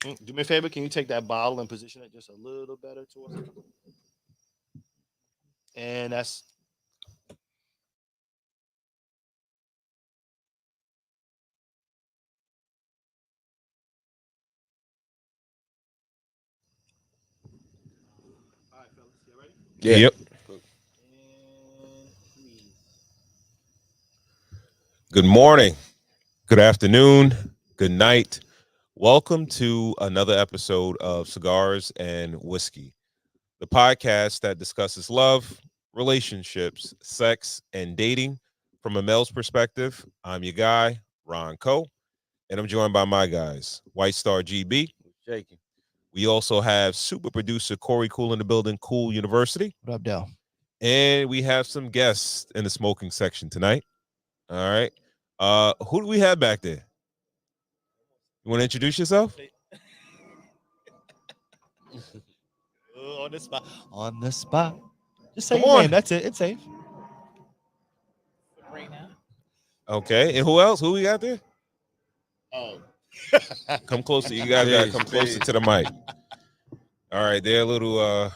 Do me a favor. Can you take that bottle and position it just a little better towards it? And that's all right, fellas. You ready? Yeah. Yep. And please. Good morning. Good afternoon. Good night. Welcome to another episode of Cigars and Whiskey, the podcast that discusses love, relationships, sex, and dating from a male's perspective. I'm your guy, Ron Coe, and I'm joined by my guys, White Star GB. Shaking. We also have super producer Corey Cool in the building, Cool University. What up, Dell? And we have some guests in the smoking section tonight. All right. Who do we have back there? You want to introduce yourself? On the spot. On the spot. Just say Come your on. name. That's it. It's safe. Right now. Okay. And who else? Who we got there? Oh. Come closer. You guys gotta come closer to the mic. All right, they're a little so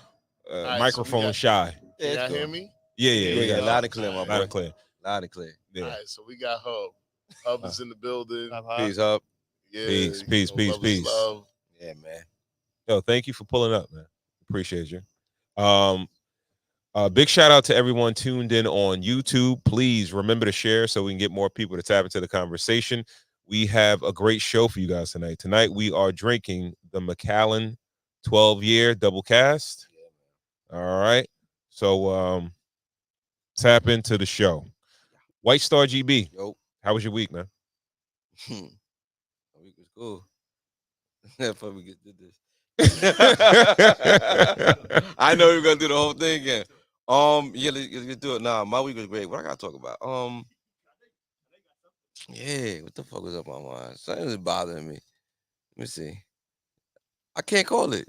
microphone we got- shy. Can y'all cool. hear me? Yeah, Yeah, yeah. loud and clear, my Loud boy. and clear. Loud and clear. Yeah. All right, so we got Hub. Hub is in the building. Peace. Peace up. Yeah, Peace, you peace, know, peace, love is peace. love. Yeah, man. Yo, thank you for pulling up, man. Appreciate you. Big shout out to everyone tuned in on YouTube. Please remember to share so we can get more people to tap into the conversation. We have a great show for you guys tonight. Tonight we are drinking the Macallan 12-year double cast. All right. So tap into the show. White Star GB. Yo. How was your week, man? The week was cool. Before we get to this. I know you're gonna do the whole thing again. Yeah, let's do it. Nah, my week was great. What I gotta talk about? Yeah, what the fuck was up my mind? Something was bothering me. Let me see. I can't call it.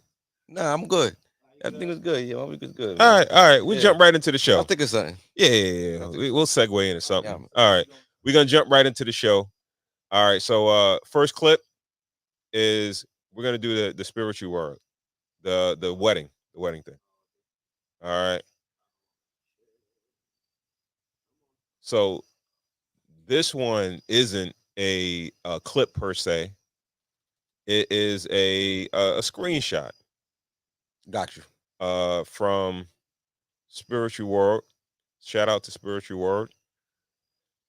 Nah, I'm good. Everything was good. Yeah, my week was good. All Man. right. We Yeah. jump right into the show. I'll think of something. Yeah. We'll segue into something. Yeah, man. All right. We're gonna jump right into the show. All right. So first clip is we're gonna do the spiritual word, the wedding thing. All right. So this one isn't a clip per se. It is a screenshot Got you. from Spiritual World. Shout out to Spiritual World.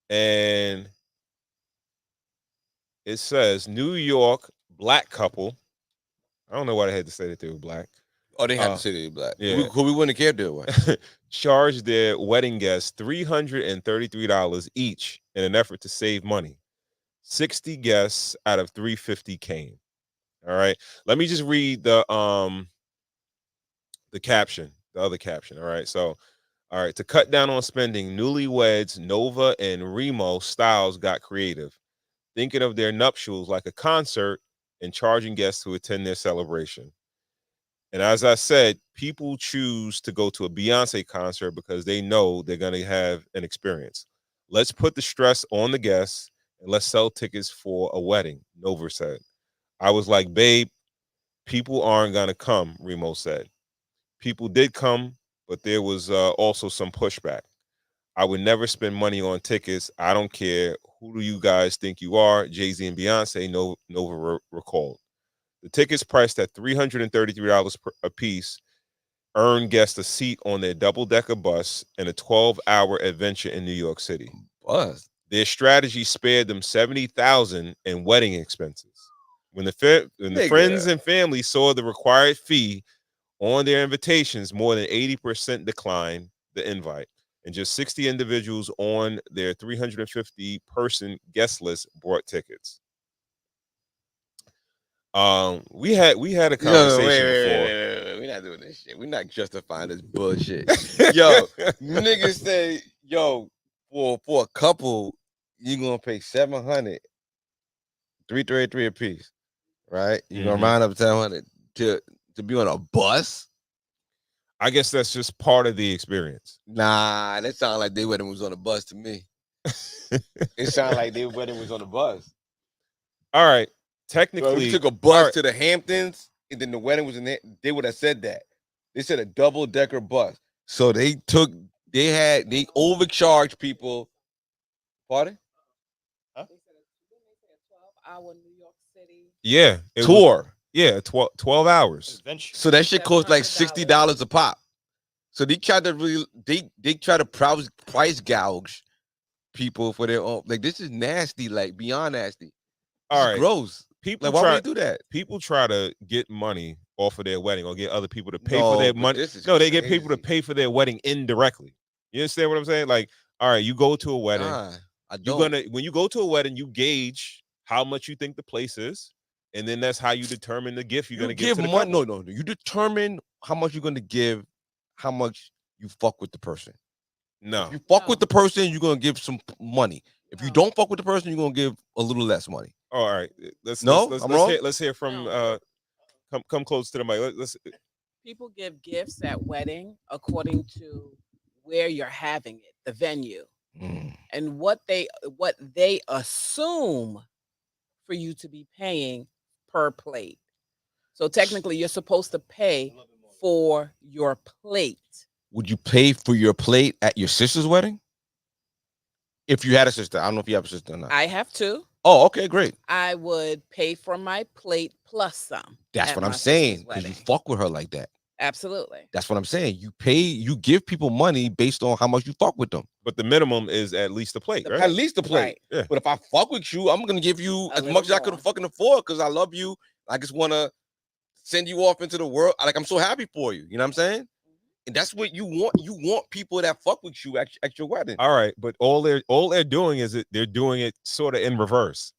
And it says New York black couple. I don't know why they had to say that they were black. Oh, they had to say they were black. Yeah. We wouldn't have cared their way. Charged their wedding guests $333 each in an effort to save money. 60 guests out of 350 came. All right. Let me just read the caption, the other caption. All right. So, all right, to cut down on spending, newlyweds Nova and Remo Styles got creative, thinking of their nuptials like a concert and charging guests to attend their celebration. And as I said, people choose to go to a Beyonce concert because they know they're going to have an experience. Let's put the stress on the guests and let's sell tickets for a wedding, Nova said. I was like, babe, people aren't going to come, Remo said. People did come, but there was also some pushback. I would never spend money on tickets. I don't care. Who do you guys think you are? Jay-Z and Beyonce, Nova recalled. The tickets priced at $333 a piece earned guests a seat on their double-decker bus and a 12-hour adventure in New York City. Buzz. Their strategy spared them $70,000 in wedding expenses. When the friends and family saw the required fee on their invitations, more than 80% declined the invite. And just 60 individuals on their 350-person guest list bought tickets. We had a conversation before. Wait. We're not doing this shit. We're not justifying this bullshit. Yo, niggas say, yo, for a couple, you're gonna pay $700, $333 a piece, right? You're gonna round up $700 to be on a bus. I guess that's just part of the experience. Nah, that sounded like their wedding was on a bus to me. It sounded like their wedding was on a bus. All right. technically, we took a bus alright, to the Hamptons, and then the wedding was in there. They would have said that. They said a double-decker bus. So they overcharged people. Pardon? Huh? They said a 12-hour New York City. yeah, it was, Tour. yeah, 12 hours. Adventure. So that shit cost like $700. $60 a pop. So they tried to really they try to price gouge people for their own. Like, this is nasty, like beyond nasty. This All is right, gross. people Like, why try would they do that? people try to get money off of their wedding or get other people to pay No, for their but money. this is No, they get people to crazy. pay for their wedding indirectly. You understand what I'm saying? Like, all right, you go to a wedding. Nah, I You're don't. gonna when you go to a wedding, you gauge how much you think the place is, and then that's how you determine the gift you're You gonna give give to the money. couple. No. You determine how much you're gonna give, how much you fuck with the person. No, If you fuck No. with the person, you're gonna give some money. If you No. don't fuck with the person, you're gonna give a little less money. all right. Let's No, let's, I'm let's wrong? hear let's hear from No. come close to the mic. Let's People give gifts at wedding according to where you're having it, the venue, Mm. and what they assume for you to be paying per plate. So technically, you're supposed to pay for your plate. Would you pay for your plate at your sister's wedding? If you had a sister, I don't know if you have a sister or not. I have two. Oh, okay, great. I would pay for my plate plus some. That's at what my I'm sister's saying. Because you wedding. fuck with her like that. Absolutely. That's what I'm saying. You give people money based on how much you fuck with them. but the minimum is at least a plate, The right? At least the plate. Right. Yeah. But if I fuck with you, I'm gonna give you A as little much as I more. could fucking afford because I love you. I just wanna send you off into the world. Like, I'm so happy for you. You know what I'm saying? And that's what you want. You want people that fuck with you at your wedding. All right, but all they're doing is they're doing it sort of in reverse.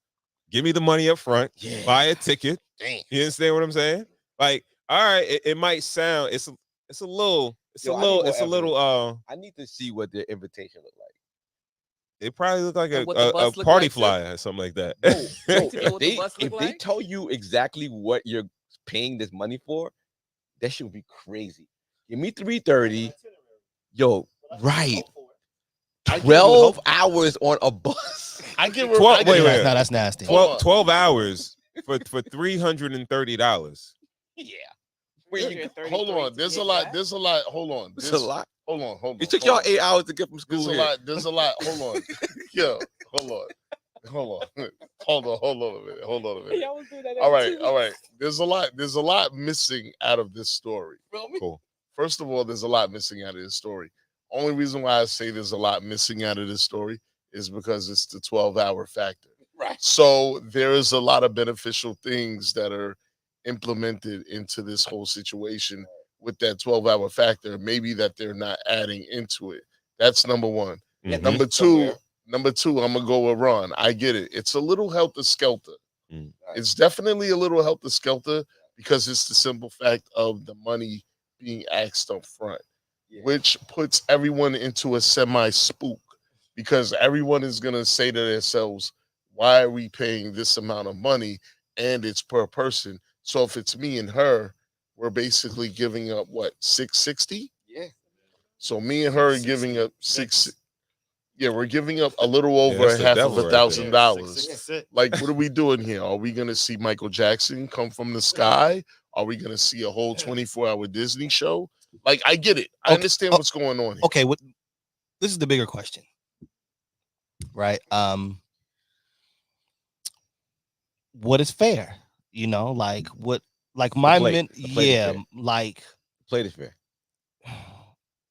Give me the money up front, Yeah. buy a ticket. Damn. You understand what I'm saying? Like, all right, it might sound it's a little Yo, I need more it's a little I need to see what their invitation look like. it probably look like And what the a bus look party like, too? flyer or something like that. No, To know what the if bus look they like? tell you exactly what you're paying this money for, that shit would be crazy. Give me 330. Yo, right. I give you 12 hope. hours on a bus. I give her. 12 I give wait, her- wait. No, that's nasty. Hold on. 12 hours for $330. Yeah. Where you, Hold on. There's a lot. There's a lot. Hold on. it's a There's- lot. Hold on. Hold on. It took hold y'all on. 8 hours to get from There's school a here. lot. There's a lot. Hold on. Yo, hold on. Hold on. Hold on. Hold on a minute. Hold on a minute. Y'all was doing that All every right. 2 All weeks. right. There's a lot. There's a lot missing out of this story. Cool. First of all, there's a lot missing out of this story. Only reason why I say there's a lot missing out of this story is because it's the 12-hour factor. Right. So there is a lot of beneficial things that are implemented into this whole situation with that 12-hour factor. Maybe that they're not adding into it. That's number one. Mhm. Number two, I'm gonna go with Ron. I get it. It's a little helter skelter. Mm. It's definitely a little helter skelter because it's the simple fact of the money being asked up front, which puts everyone into a semi-spook because everyone is gonna say to themselves, "Why are we paying this amount of money?" And it's per person. So if it's me and her, we're basically giving up what, $660? Yeah. So me and her are giving up six. Yeah, we're giving up a little Yeah, over that's the half devil of right there. $1,000. 666. Like, what are we doing here? Are we gonna see Michael Jackson come from the sky? Are we gonna see a whole 24-hour Disney show? Like, I get it. I Okay, understand oh, what's going on here. Okay, this is the bigger question, right? What is fair? You know, like what, like my plate. The plate is yeah, fair. like Plate is fair.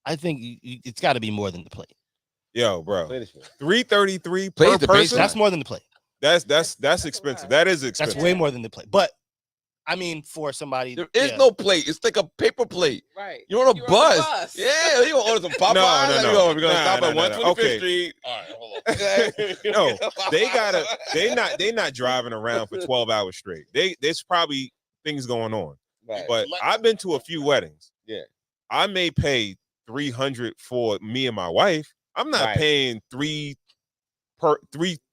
I think it's got to be more than the plate. Yo, bro. Plate is fair. 333 Plate per is the person. baseline. That's more than the plate. That's That's a expensive. lot. That is That's expensive. way more than the plate. But I mean, for somebody, There is yeah. no plate. It's like a paper plate. Right. You're on a You're bus. Yeah, you gonna order some Popeyes? No. Like, we're gonna Nah, stop nah, at nah, nah. 125th Okay. Street. All right, hold on. No, they not driving around for 12 hours straight. There's probably things going on. Right. But I've been to a few weddings. Yeah. I may pay 300 for me and my wife. I'm not Right. paying three and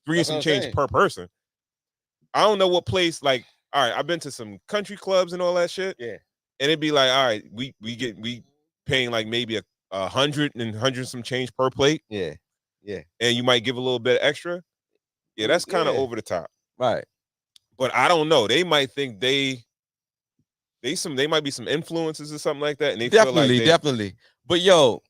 That's some what I'm change saying. per person. I don't know what place. Like, all right, I've been to some country clubs and all that shit. Yeah. And it'd be like, all right, we paying like maybe a 100 some change per plate, Yeah. and you might give a little bit extra. Yeah, that's kind of Yeah. over the top. Right. but I don't know. They might think they might be some influences or something like that, and they feel like Definitely. But yo,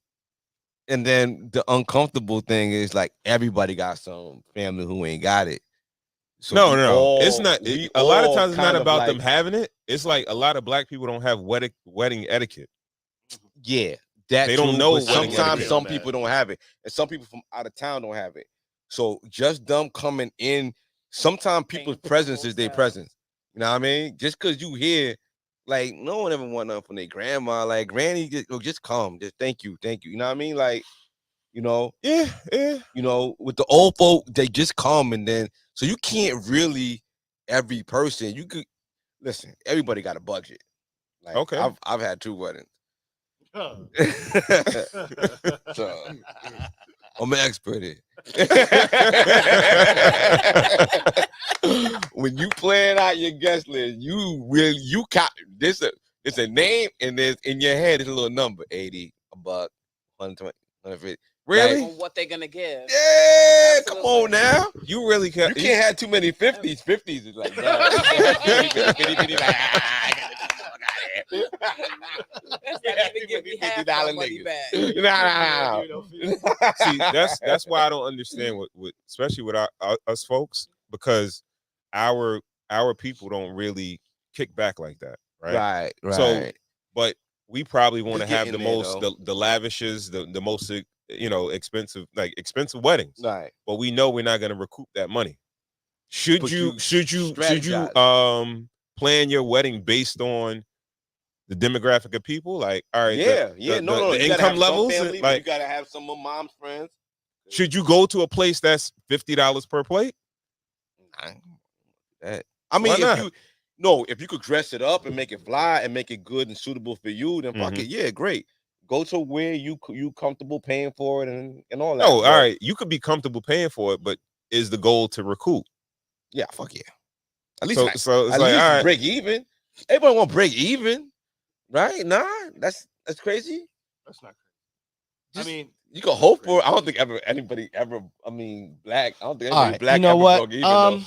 and then the uncomfortable thing is like everybody got some family who ain't got it. So no. It's not. A lot of times it's not about them like, having it. It's like a lot of black people don't have wedding etiquette. yeah, that They don't too, know but wedding sometimes etiquette. some people don't have it, and some people from out of town don't have it. So just them coming in, sometimes people's presence is their presence. You know what I mean? Just because you here, like no one ever want nothing from their grandma. Like granny, just come, just thank you. You know what I mean? Like, you know, Yeah. you know, with the old folk, they just come, and then so you can't really every person. You could listen. Everybody got a budget. Like Okay. I've had 2 weddings. So I'm an expert here. When you plan out your guest list, you cop this. It's a name, and there's in your head is a little number: 80, a buck, 120, 150. Really? On what they're gonna give. Yeah, come on now. You really can't. You can't have too many 50s. 50s is like, nah, you can't have 50, like, I gotta get the fuck out of here. That's not even give me half my money back. Nah. See, that's why I don't understand what especially with us folks, because our people don't really kick back like that, right? Right. So, but we probably want to It's have getting the there, most though. the lavishes, the most expensive weddings. Right. But we know we're not going to recoup that money. Should But you strategize. plan your wedding based on the demographic of people? Like, all right, Yeah, the you gotta income have levels, some family, but like, you gotta have some of mom's friends. should you go to a place that's $50 per plate? I mean, Why not? if you could dress it up and make it fly and make it good and suitable for you, then fuck it, yeah, great. Go to where you comfortable paying for it and all that. No, all right, you could be comfortable paying for it, but is the goal to recoup? Yeah, fuck yeah. At least, So it's like, all right, break even. Everybody want to break even, right? Nah, that's crazy. That's not crazy. I mean, You can hope for it. I don't think anybody ever. I mean, black. I don't think all anybody right, black you know ever what? broke even. Though.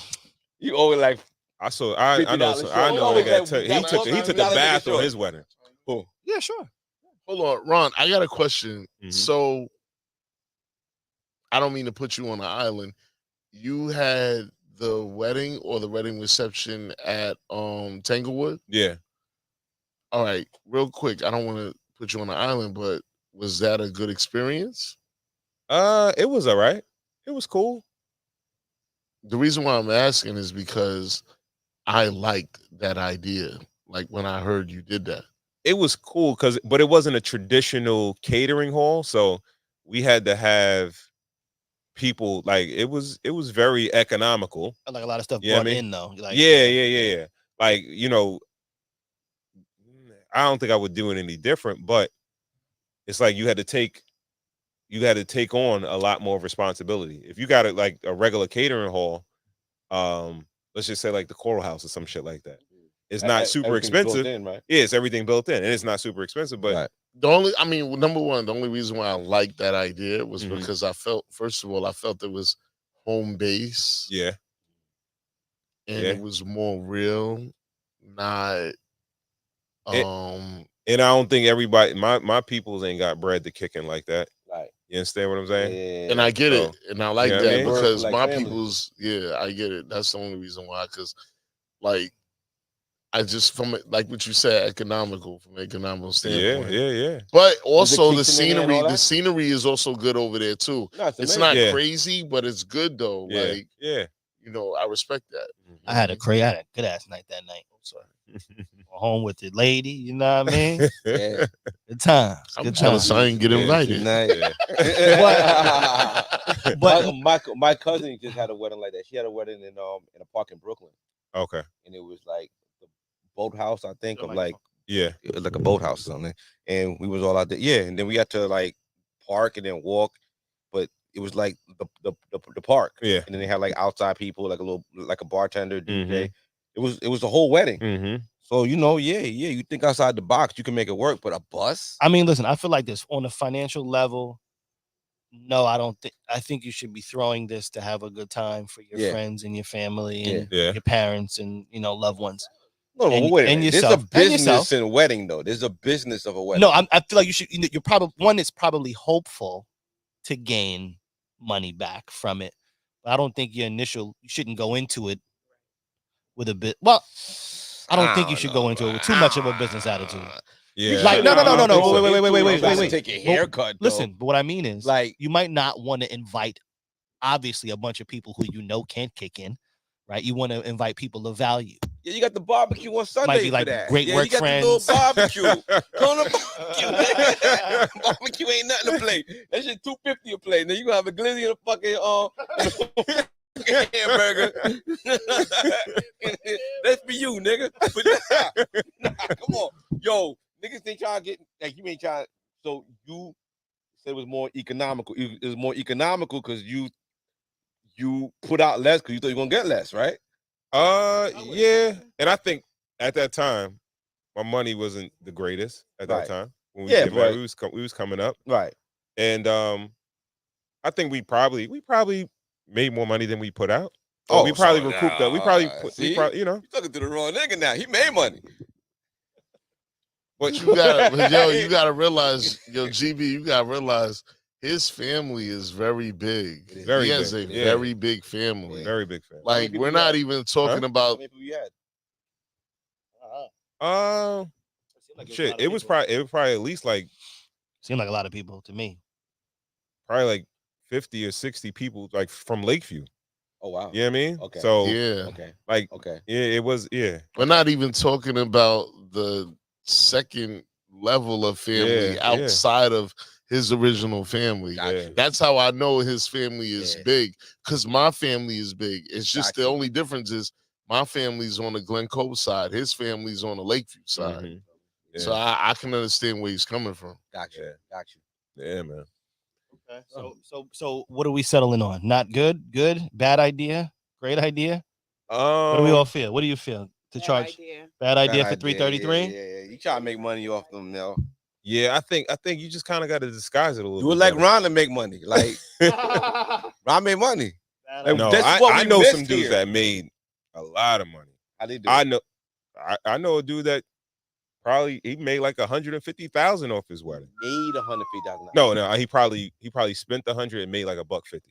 You always like I know $50 I know short. that Oh, he took a $50 bath on short. his wedding. Oh, Yeah, sure. Hold on, Ron. I got a question. Mhm. So, I don't mean to put you on an island. You had the wedding or the wedding reception at Tanglewood? Yeah. All right, real quick. I don't want to put you on an island, but was that a good experience? It was all right. It was cool. The reason why I'm asking is because I liked that idea. Like when I heard you did that. It was cool but it wasn't a traditional catering hall, so we had to have people, like, it was very economical. Like a lot of stuff Yeah, brought in though. Like, yeah. Like, I don't think I would do it any different, but it's like you had to take on a lot more responsibility. If you got like a regular catering hall, let's just say like the Coral House or some shit like that, it's not super expensive. in, right? Yeah, it's everything built in, and it's not super expensive. But Right. Number one, the only reason why I liked that idea was Mhm. because I felt, first of all, it was home base. yeah, And yeah. it was more real, not and I don't think everybody, my peoples ain't got bread to kick in like that. Right. You understand what I'm saying? Yeah. and I get So, it, and I like you know what I that mean? because Like my family. people's, yeah, I get it. That's the only reason why, because like I just, from like what you said, economical, from an economical standpoint. Yeah. But also the kitchen in there and all scenery, the that? scenery is also good over there too. No, It's amazing. not Yeah. crazy, but it's good though. Yeah, Like, yeah. I respect that. I had a good ass night that night. I'm sorry. Home with the lady, you know what I mean? Yeah. Good times. I'm Good jealous. times. I ain't get Yeah, invited. Tonight. But my cousin just had a wedding like that. She had a wedding in a park in Brooklyn, Okay. and it was like the boathouse, I think, of like Yeah. it was like a boathouse or something. And we was all out there, yeah. And then we had to like park and then walk, but it was like the park, Yeah. And then they had like outside people, like a bartender, DJ. Mhm. It was the whole wedding. Mm-hmm. So yeah. You think outside the box, you can make it work, but a bus? I mean, listen, I feel like this on a financial level, No, I don't think. I think you should be throwing this to have a good time for your Yeah. friends and your family and Yeah. your parents and loved ones. No, And- wait a and minute. yourself. There's a And business yourself. in a wedding, though. There's a business of a wedding. No, I feel like you should. You're probably one is probably hopeful to gain money back from it. But I don't think you shouldn't go into it with a bit. Well, I don't think you should go into it with too much of a business attitude. Yeah. Like, no. I don't think so. Wait. Take a haircut. Though. Listen, but what I mean is, Like- you might not want to invite, obviously, a bunch of people who can't kick in, right? You want to invite people of value. Yeah, you got the barbecue on Sunday be like for that. great yeah, work you got friends. the little barbecue. Come on, barbecue. Barbecue ain't nothing to play. That shit $2.50 a plate. Then you gonna have a glizzy and a fucking hamburger. That's for you, nigga. But nah, come on, yo, niggas ain't trying to get like you ain't trying. So you said it was more economical. It was more economical because you put out less because you thought you were gonna get less, right? Yeah, and I think at that time, my money wasn't the greatest at that Right. time when we Yeah, get married. but- We was coming up, Right. and I think we probably made more money than we put out. Oh, we probably so recouped that. We nah, probably see? you know, You talking to the wrong nigga now. He made money. but You gotta realize, yo, GB, you gotta realize his family is very big. Very he has big, a yeah. very big family. very big fan. Like people we're you not had? even talking How about. many people you had? Shit, it was probably at least like Seemed like a lot of people to me. probably like 50 or 60 people like from Lakeview. Oh wow. You know what I mean? Okay. So Yeah, Okay. like Okay. yeah, it was we're not even talking about the second level of family Yeah, yeah. outside of his original family. Got Yeah. you. That's how I know his family is Yeah. big, because my family is big. It's just the Gotcha. only difference is my family's on the Glen Cove side, his family's on the Lakeview side. Mhm. Yeah. So I can understand where he's coming from. Got you. Yeah. Got you. Yeah, man. Okay. So what are we settling on? Not good, good, bad idea, great idea. What do we all feel? What do you feel to Bad charge? idea. Bad idea Bad for 333. Yeah. You try to make money off them now. Yeah, I think you just kind of got to disguise it a little Do it bit like better. Ron to make money. Like Ron made money. Like, No, that's what I we know missed some dudes here. that made a lot of money. How they do? I know a dude that probably he made like 150,000 off his wedding. Made 150,000. No, he probably spent 100 and made like $150.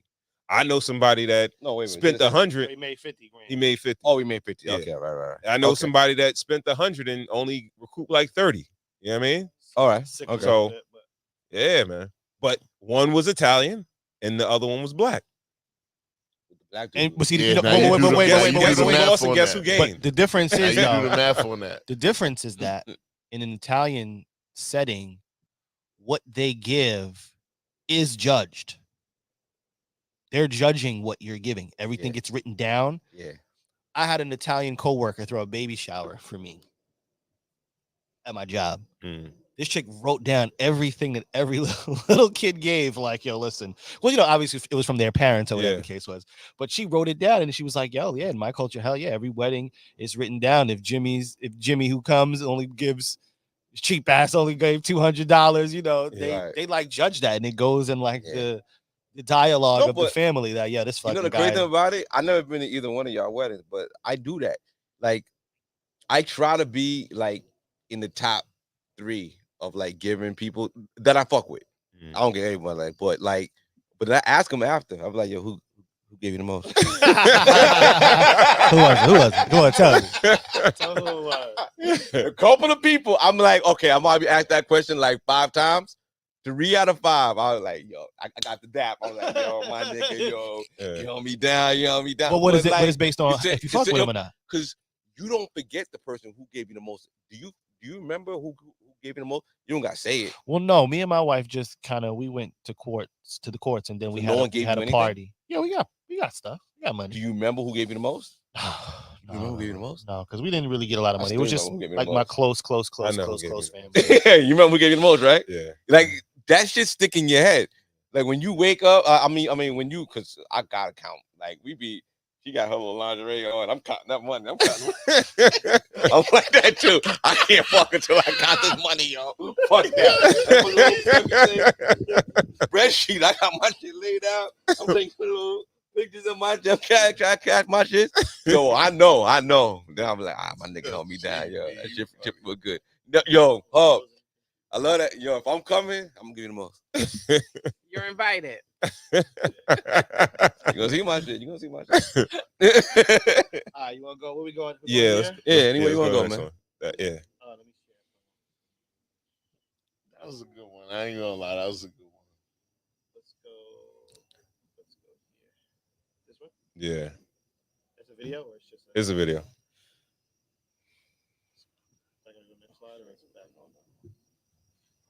I know somebody that No, wait a minute. spent Did it say- 100. He made 50 grand. He made 50. Oh, we made 50. Yeah. Okay, right. I know Okay. somebody that spent 100 and only recouped like 30. You know what I mean? All right. Sick Okay. of So- it, but- Yeah, man. But one was Italian and the other one was black. Black And dude. but see, Yeah, you know, now you do the- wait, now wait, you wait, do the wait, math lost and on guess that. who gained? But the difference Now is, you do though, the math on that. the difference is that in an Italian setting, what they give is judged. They're judging what you're giving. Everything Yeah. gets written down. Yeah. I had an Italian coworker throw a baby shower for me at my job. Mm. This chick wrote down everything that every little kid gave. Like, yo, listen. Well, you know, obviously it was from their parents or whatever Yeah. the case was. But she wrote it down and she was like, yo, yeah, in my culture, hell yeah, every wedding is written down. If Jimmy who comes only gives cheap ass only gave $200, you know, Yeah. Right. they like judge that and it goes in like Yeah. the dialogue No, of the but family that this You fucking know the guy. crazy thing about it? I never been to either one of y'all weddings, but I do that. Like, I try to be like in the top 3 of like giving people that I fuck with. Mm. I don't get everyone like, but I ask them after. I'm like, yo, who gave you the most? Who was it? Who was it? Tell me. Tell me who it was. A couple of people. I'm like, okay, I might be asked that question like 5 times. 3 out of 5, I was like, yo, I got the dap. I was like, yo, my nigga, yo, Yeah. you hold me down, you hold me down. Well, what is But, it? What like, is based on it's a- if you fuck it's a- with him or not? Because you don't forget the person who gave you the most. Do you remember who gave you the most? You don't gotta say it. Well, no, me and my wife just we went to the courts, and then we So had no one we gave had you a anything? party. Yeah, we got stuff. We got money. Do you remember who gave you the most? No, remember who gave you the most? No, because we didn't really get a lot of I money. It was still just know who gave me the like my most. close know who gave me family. Yeah, you remember who gave you the most, right? Yeah. Like that shit stick in your head. Like when you wake up, I mean, when you, cause I gotta count. Like we be She got her little lingerie on. I'm counting that money. I'm like that too. I can't fuck until I got this money, yo. Fuck that. Spreadsheet. I got my shit laid out. I'm taking little pictures of my jump cash my shit. Yo, I know. Then I'm like, my nigga held me down, yo. That shit look good. Yo, I love that. Yo, if I'm coming, I'm gonna give you the most. You're invited. You gonna see my shit. You wanna go? Where we going? Yeah, anyway you wanna go, next man. one. Let me That was a good one. I ain't gonna lie, that was a good one. Let's go here. This one? Yeah, That's a video, or it's just it's a video.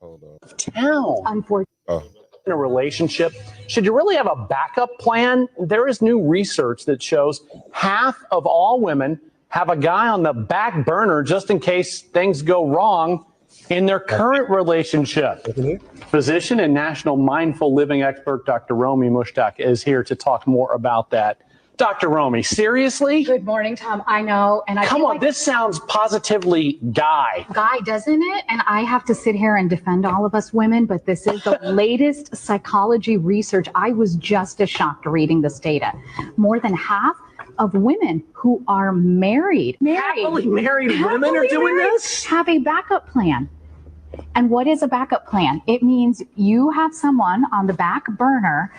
Hold on. Town. Unfortunately, Oh, In a relationship, should you really have a backup plan? There is new research that shows half of all women have a guy on the back burner just in case things go wrong in their current relationship. Physician and national mindful living expert Dr. Romy Mushtaq is here to talk more about that. Dr. Romy, seriously? good morning, Tom. I know, and I Come feel on, like this sounds positively guy. guy, doesn't it? And I have to sit here and defend all of us women, but this is the latest psychology research. I was just as shocked reading this data. More than half of women who are Happily married women are doing this? have a backup plan. And what is a backup plan? It means you have someone on the back burner.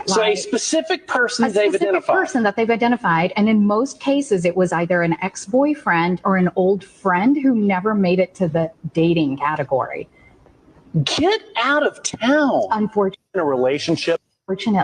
So a like- specific person a they've specific identified. person that they've identified, and in most cases it was either an ex-boyfriend or an old friend who never made it to the dating category. Get out of town. Unfortunately, In a relationship.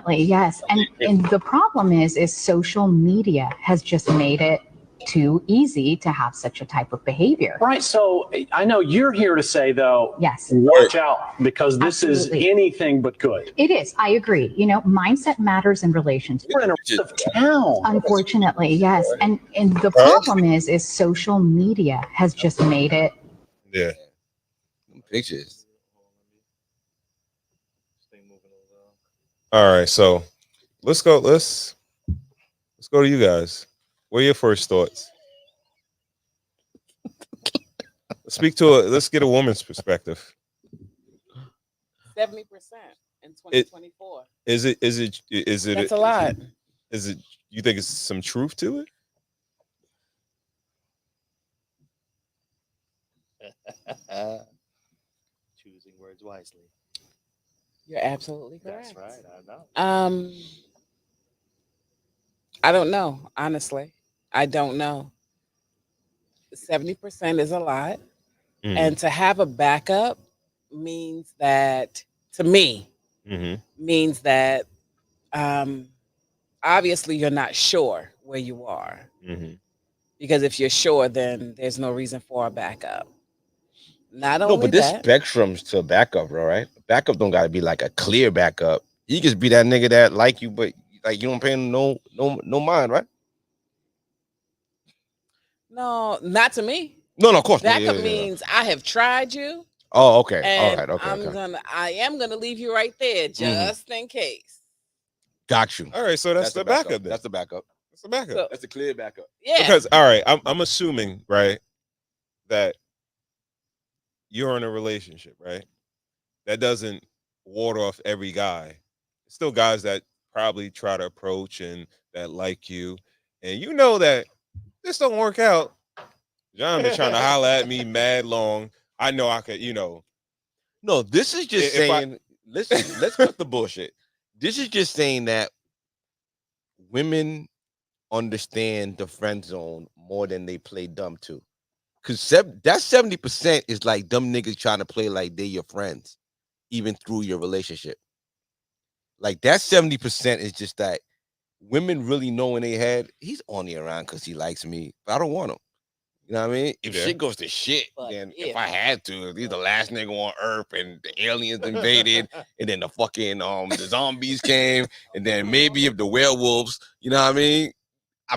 yes. And the problem is social media has just made it too easy to have such a type of behavior. Right. So I know you're here to say, though, Yes. watch out, because this Absolutely. is anything but good. It is. I agree. You know, mindset matters in relationships. We're in a rest of town. Unfortunately, yes. And the problem is social media has just made it. yeah. Pictures. All right, so let's go. Let's go to you guys. What are your first thoughts? Let's get a woman's perspective. 70% in 2024. Is it That's a lot. Is it, you think it's some truth to it? Choosing words wisely. You're absolutely correct. That's right. I know. I don't know, honestly. I don't know. 70% is a lot. Mm-hmm. And to have a backup means that, to me, means that obviously you're not sure where you are. Because if you're sure, then there's no reason for a backup. Not only No, but there's that, spectrums to backup, bro, right? Backup don't gotta be like a clear backup. You just be that nigga that like you, but like you don't pay no mind, right? no, not to me. No, of course. Backup means I have tried you. Oh, okay. And All right, okay. I am gonna leave you right there just in case. Got you. All right, so that's the backup then. That's the backup. That's the backup. So- That's the clear backup. Yeah. Because all right, I'm assuming, right, that you're in a relationship, right? That doesn't ward off every guy. Still guys that probably try to approach and that like you, and you know that this don't work out. John been trying to holler at me mad long. I know I could, No, this is just If I- saying. Let's cut the bullshit. This is just saying that women understand the friend zone more than they play dumb too. Cause that 70% is like dumb niggas trying to play like they your friends, even through your relationship. Like that 70% is just that women really know in their head, he's only around because he likes me, but I don't want him. You know what I mean? If Yeah. shit goes to shit, But then if- if I had to, he's the last nigga on earth and the aliens invaded, and then the fucking the zombies came, and then maybe if the werewolves, you know what I mean?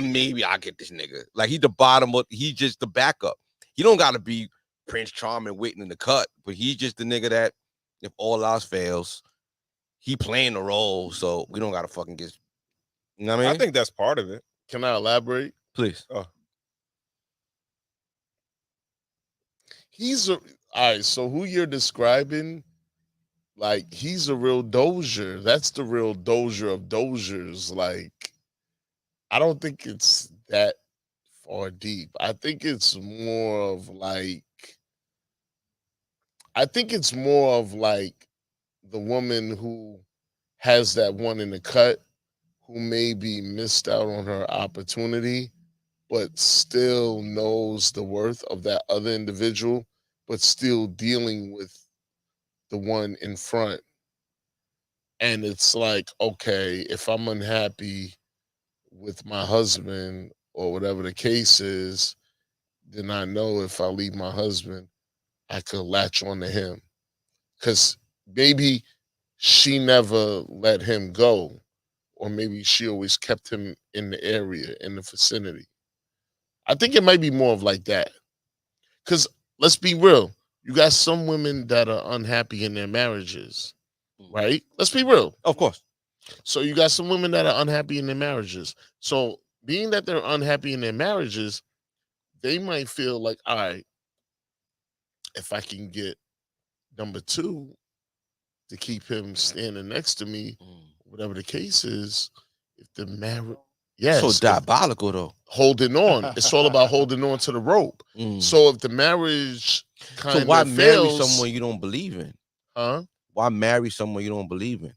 Maybe I'll get this nigga. Like he's the bottom of, he's just the backup. He don't gotta be Prince Charming waiting in the cut, but he's just the nigga that if all else fails, he playing the role, so we don't gotta fucking get, you know what I mean? I think that's part of it. Can I elaborate? Please. He's a all right. So who you're describing, like he's a real dozier. That's the real dozier of doziers. Like I don't think it's that far deep. I think it's more of like the woman who has that one in the cut who maybe missed out on her opportunity, but still knows the worth of that other individual, but still dealing with the one in front. And it's like, okay, if I'm unhappy with my husband or whatever the case is, then I know if I leave my husband, I could latch on to him. Because maybe she never let him go, or maybe she always kept him in the area, in the vicinity. I think it might be more of like that. Because let's be real, you got some women that are unhappy in their marriages, right? Let's be real. Of course. So you got some women that are unhappy in their marriages. So being that they're unhappy in their marriages, they might feel like, all right, if I can get number two to keep him standing next to me, whatever the case is, if the marriage, yes, So diabolical though. holding on. It's all about holding on to the rope. So if the marriage kind So why of marry fails, someone you don't believe in? huh? Why marry someone you don't believe in?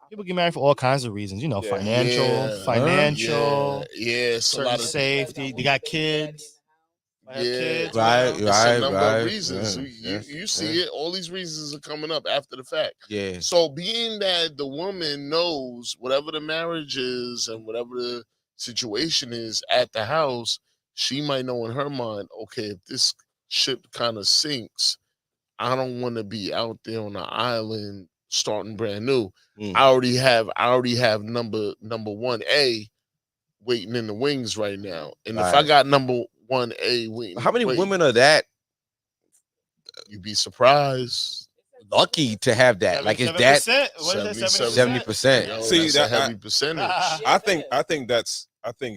People get married for all kinds of reasons, you know, Yeah. financial, Yeah, it's a certain lot of safety. They got kids. I have kids, Right, you know? It's a right, number right. of reasons. Yeah, You see it. All these reasons are coming up after the fact. Yeah. So being that the woman knows whatever the marriage is and whatever the situation is at the house, she might know in her mind, okay, if this ship kind of sinks, I don't want to be out there on an island starting brand new. I already have number 1A waiting in the wings right now. And if I Right. got number 1A waiting, How many women are that you'd be surprised. lucky to have that? Like, is that 7%? What is that? 70%? Yo, See, that's that- a heavy percentage. I think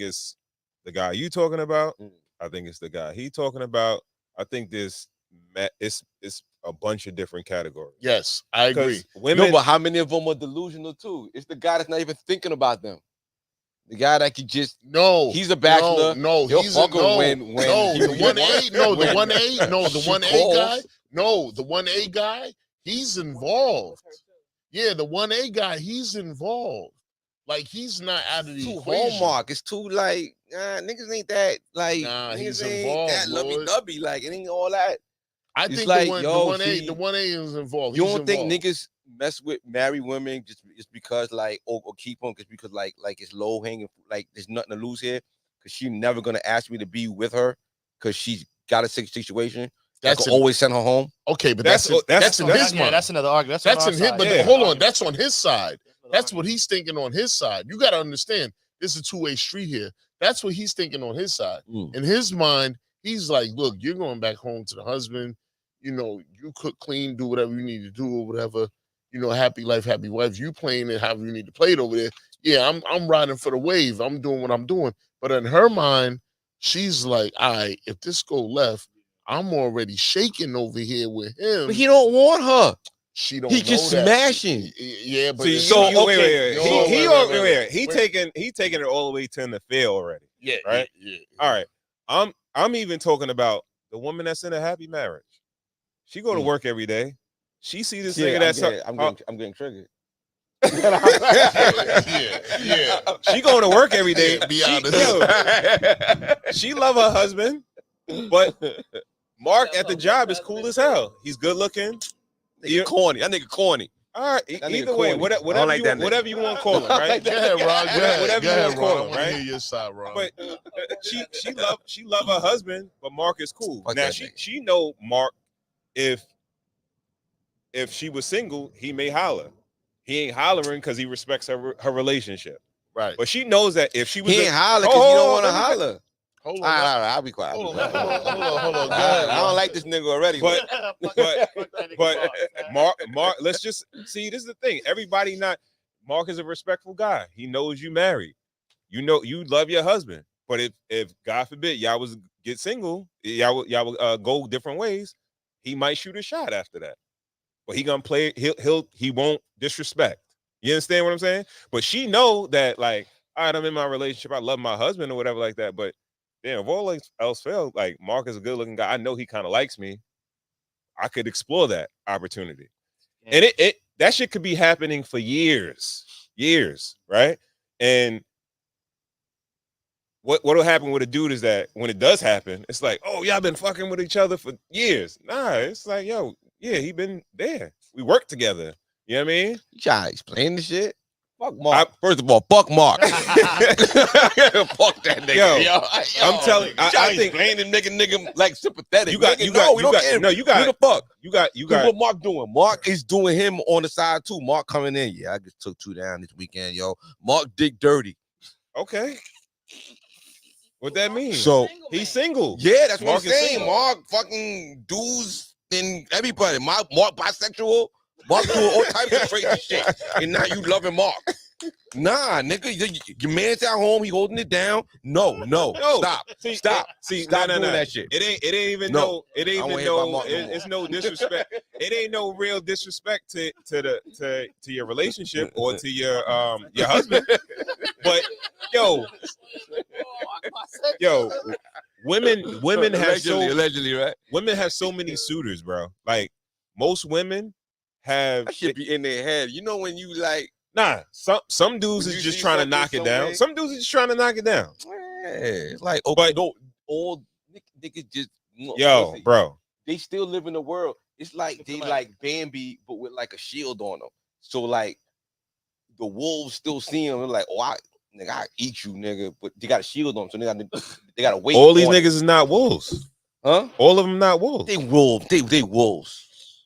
it's the guy you talking about. I think it's the guy he talking about. I think it's a bunch of different categories. Yes, I agree. Women, No, but how many of them are delusional too? It's the guy that's not even thinking about them. The guy that could just he's a bachelor. No, He'll he's fuck a, her no, when no, he the was 1A, no, the when 1A, no, the she 1A calls. guy, no, the 1A guy, he's involved. Yeah, the 1A guy, he's involved. Like he's not out of the Too equation. hallmark. It's too like niggas ain't that like Nah, niggas he's ain't involved, that Lord. lovey-dovey. Like it ain't all that. I It's think like, the yo, 1A, she- the 1A is involved. You He's don't think involved. niggas mess with married women just because like or keep them just because like it's low hanging, like there's nothing to lose here because she never gonna ask me to be with her because she's got a situation. That's That's always send her home. Okay, but That's- that's in that's- his mind. That's another argument. That's on in our his, side. but Yeah. hold on, that's on his side. That's what he's thinking on his side. You got to understand, this is a two-way street here. That's what he's thinking on his side. In his mind, he's like, look, you're going back home to the husband. You know, you cook, clean, do whatever you need to do or whatever. You know, happy life, happy wife. You playing it however you need to play it over there. Yeah, I'm riding for the wave. I'm doing what I'm doing. But in her mind, she's like, all right, if this go left, I'm already shaking over here with him. But he don't want her. She don't He know just that. smashing. Yeah, but See, it's so not- wait. No, He taking it all the way to the fail already. Yeah, right. Yeah. All right. I'm even talking about the woman that's in a happy marriage. She go to work every day. She see this nigga that's I'm getting triggered. Yeah. She going to work every day. Be honest. She love her husband, but Mark at the job is cool as hell. He's good looking. Nigga corny. That nigga corny. All right. That nigga Either way, corny. I don't whatever like you that want, nigga. whatever you want to call him, right? Go ahead, Ron. Go ahead. Whatever Go you ahead, wanna call Ron. I him, want to right? hear your side, Ron. But she love her husband, but Mark is cool. Fuck Now that she know Mark if she was single, he may holler. He ain't hollering because he respects her relationship. Right. But she knows that if she was He ain't holler Oh, because you don't oh, want to let me- holler. Hold All on. right, I'll be quiet. Hold on. Go I ahead, don't like this nigga already. But Mark, let's just see. This is the thing. Everybody Mark is a respectful guy. He knows you married. you know you love your husband, but if God forbid y'all was get single, y'all will go different ways, he might shoot a shot after that. But he gonna play. He won't disrespect. You understand what I'm saying? But she know that, like, all right, I'm in my relationship. I love my husband or whatever like that. But damn, if all else fails, like Mark is a good looking guy. I know he kind of likes me. I could explore that opportunity, and it that shit could be happening for years, right? And what'll happen with a dude is that when it does happen, it's like, oh, y'all been fucking with each other for years. Nah, it's like, yo, yeah, he been there. We work together. You know what I mean? You try to explain the shit. Fuck Mark. First of all, fuck Mark. Fuck that nigga. Yo, I'm telling. I think explain him, nigga like sympathetic. You got. Who the fuck? You got. What Mark doing? Mark is doing him on the side too. Mark coming in. Yeah, I just took 2 down this weekend, yo. Mark dick dirty. Okay. What that mean? So he's single. Yeah, that's Mark what I'm saying. Mark fucking dudes and everybody. Mark bisexual. Mark doing all types of crazy shit. And now you loving Mark. Nah, nigga, your man's at home. He holding it down. No. Stop. Stop doing that shit. It ain't even it's no disrespect. It ain't no real disrespect to your relationship or to your husband. But yo, women have allegedly, right? Women have so many suitors, bro. Like most women have that should be in their head. You know when you like. Nah, some dudes is just trying to knock it down. Some dudes is just trying to knock it down. Yeah, it's like okay, but all niggas just listen, bro. They still live in the world. It's like they like Bambi, but with like a shield on them. So like the wolves still see them. They're like, oh, I eat you, nigga. But they got a shield on, so they got to wait. All these niggas is not wolves, huh? All of them not wolves. They wolves. They wolves.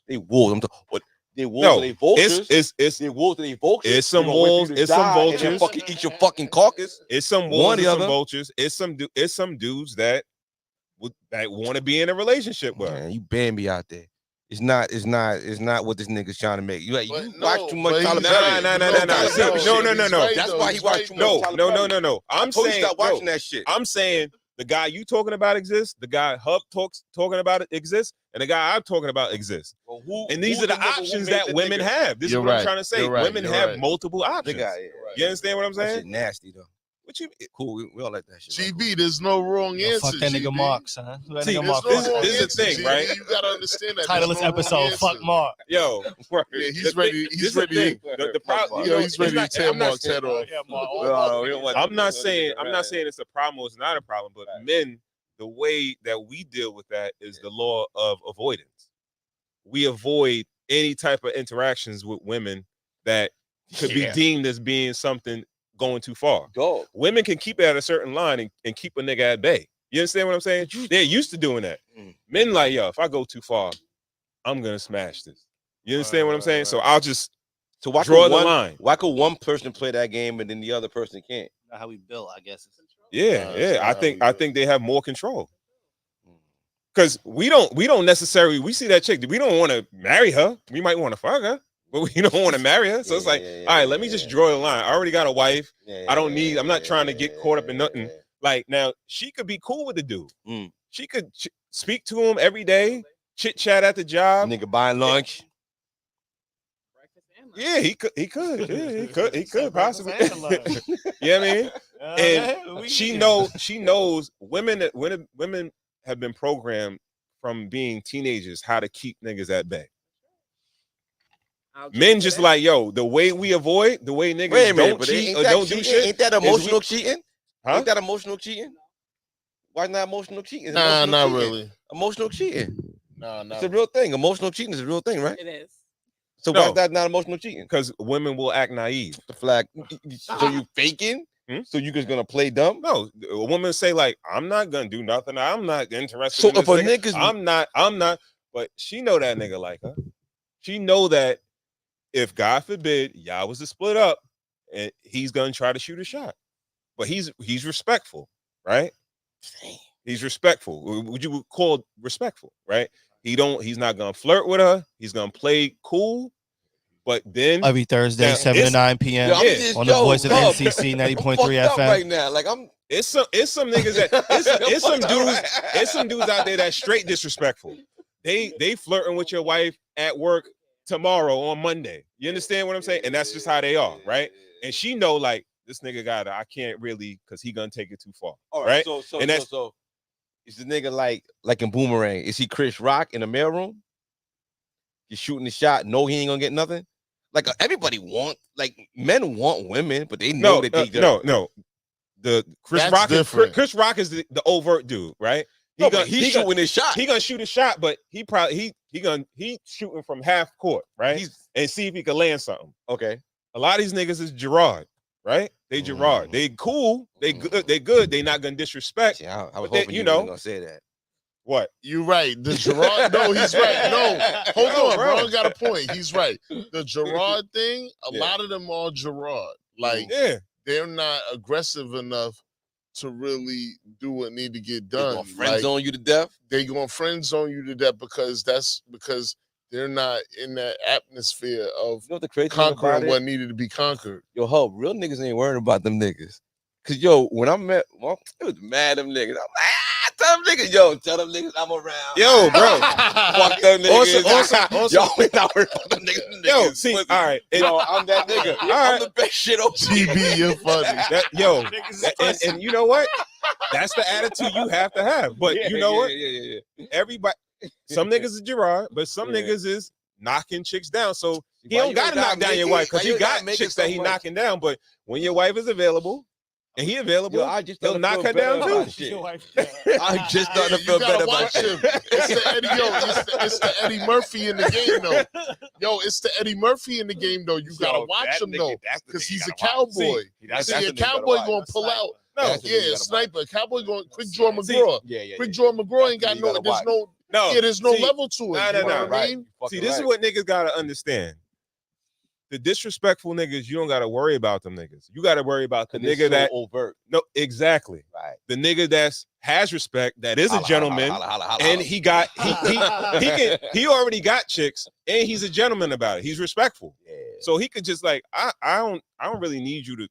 They wolves. I'm talking. What? They wolves, they vultures. It's they wolves, they vultures. It's some wolves. It's some vultures. And fucking eat your fucking carcass. It's some wolves. It's some vultures. It's some dudes that want to be in a relationship with. Man, you Bambi out there. It's not what this nigga's trying to make. You watch too much Tyler Perry. No. That's why he watched too much Tyler Perry. No. I'm saying stop watching that shit. I'm saying the guy you talking about exists. The guy Hub talking about it exists. And the guy I'm talking about exists. Well, and these are the options that women have. This is what I'm trying to say. Women have multiple options. You understand what I'm saying? That shit nasty though. What you cool? We all like that shit. GB, there's no wrong answer. Fuck that nigga Mark, son. See, this is the thing, right? You gotta understand that. Titleless episode. Fuck Mark. Yo, yeah, he's ready. He's ready. The problem, he's ready to tear Mark's head off. I'm not saying it's a problem or it's not a problem, but men, the way that we deal with that is the law of avoidance. We avoid any type of interactions with women that could be deemed as being something going too far. Dog. Women can keep it at a certain line and keep a nigga at bay. You understand what I'm saying? They're used to doing that. Men like, yo, if I go too far, I'm gonna smash this. You understand what I'm saying? So I'll just draw the line. Why could one person play that game and then the other person can't? Not how we built, I guess. Yeah. I think they have more control. Because we don't necessarily, we see that chick, we don't want to marry her. We might want to fuck her, but we don't want to marry her. So it's like, all right, let me just draw the line. I already got a wife. I'm not trying to get caught up in nothing. Like now, she could be cool with the dude. She could speak to him every day, chit chat at the job. Nigga buying lunch. Yeah, he could. Yeah, he could possibly. You know what I mean? And she knows women have been programmed from being teenagers how to keep niggas at bay. Men just like, yo, the way we avoid, the way niggas don't cheat or don't do shit. Ain't that emotional cheating? Huh? Ain't that emotional cheating? Why not emotional cheating? Nah, not cheating. really. Emotional cheating. No. It's a real thing. Emotional cheating is a real thing, right? It is. So why is that not emotional cheating? Because women will act naive. The flag. So you faking? So you just gonna play dumb? No, a woman say like, I'm not gonna do nothing. I'm not interested. So in this if a nigga's, I'm not. But she know that nigga like her. She know that if God forbid y'all was to split up, and he's gonna try to shoot a shot. But he's respectful, right? He's respectful. Would you call respectful, right? He's not gonna flirt with her. He's gonna play cool, But then Every Thursday, Now, 7 to it's- 9 p.m. Yo, I'm Yeah. just- on the yo, voice of Bob, NCC I'm 90.3 fucked up FM. right now. Like I'm. it's some niggas that it's some dudes out there that's straight disrespectful. They flirting with your wife at work tomorrow on Monday. You understand what I'm saying? And that's just how they are, right? And she know like this nigga I can't really because he gonna take it too far. All right? So And that's- is the nigga like in Boomerang? Is he Chris Rock in the mailroom? He's shooting the shot. No, he ain't gonna get nothing. Like everybody men want women, but they know that they no. The Chris That's Rock different. Chris Rock is the overt dude, right? He's shooting his shot. He gonna shoot a shot, but he shooting from half court, right? And see if he can land something. Okay. A lot of these niggas is Gerard, right? They Gerard. They cool. They good. They not gonna disrespect. Yeah, I was But they- hoping you you know. were gonna say that. What? You're right. The Gerard. No, he's right. No, hold No, on, bro. bro. Got a point. He's right. The Gerard thing. A lot of them are Gerard. Like Yeah. they're not aggressive enough to really do what need to get They done. gonna friend Like, zone you to death. they going to friend zone you to death because they're not in that atmosphere of You know what the crazy thing about conquering it? what needed to be conquered. Yo, real niggas ain't worrying about them niggas. Cause yo, when I met, it was mad them niggas. I'm like, tell them niggas I'm around. Yo, bro. Fuck them niggas. Also- Y'all ain't not worried about them niggas. Yo, Niggas see, pussy. all right. Yo, I'm that nigga. All right. I'm the best shit on GB, you're funny. And you know what? That's the attitude you have to have. But you know what? Yeah. Everybody, some niggas is Gerard, but some Yeah. niggas is knocking chicks down. So he Why don't you gotta gotta knock down make your it- wife because why he you gotta got make it chicks so that he much? knocking down. But when your wife is available and he available, Yo, I just he'll started to knock feel her better down about too. shit. I just started to You feel gotta better about watch shit. him. It's the Eddie, it's the Eddie Murphy in the game, though. Yo, it's the Eddie Murphy in the game, though. You gotta watch him, though, because he's a cowboy. See, a cowboy gonna pull out. No, That's the nigga you Yeah, a gotta sniper. A cowboy going quick draw See, McGraw. Yeah. Quick draw McGraw ain't got You no. gotta There's watch. no. no. Yeah, there's no See, level to it. nah, You nah, know nah. what I mean? See, this is what niggas gotta understand. The disrespectful niggas, you don't gotta worry about them niggas. You gotta worry about the nigga that overt. no, exactly. Right. The nigga that's has respect, that is a Holla, gentleman, holla, holla, holla, and holla. he got he already got chicks, and he's a gentleman about it. He's respectful, Yeah. so he could just like I don't really need you to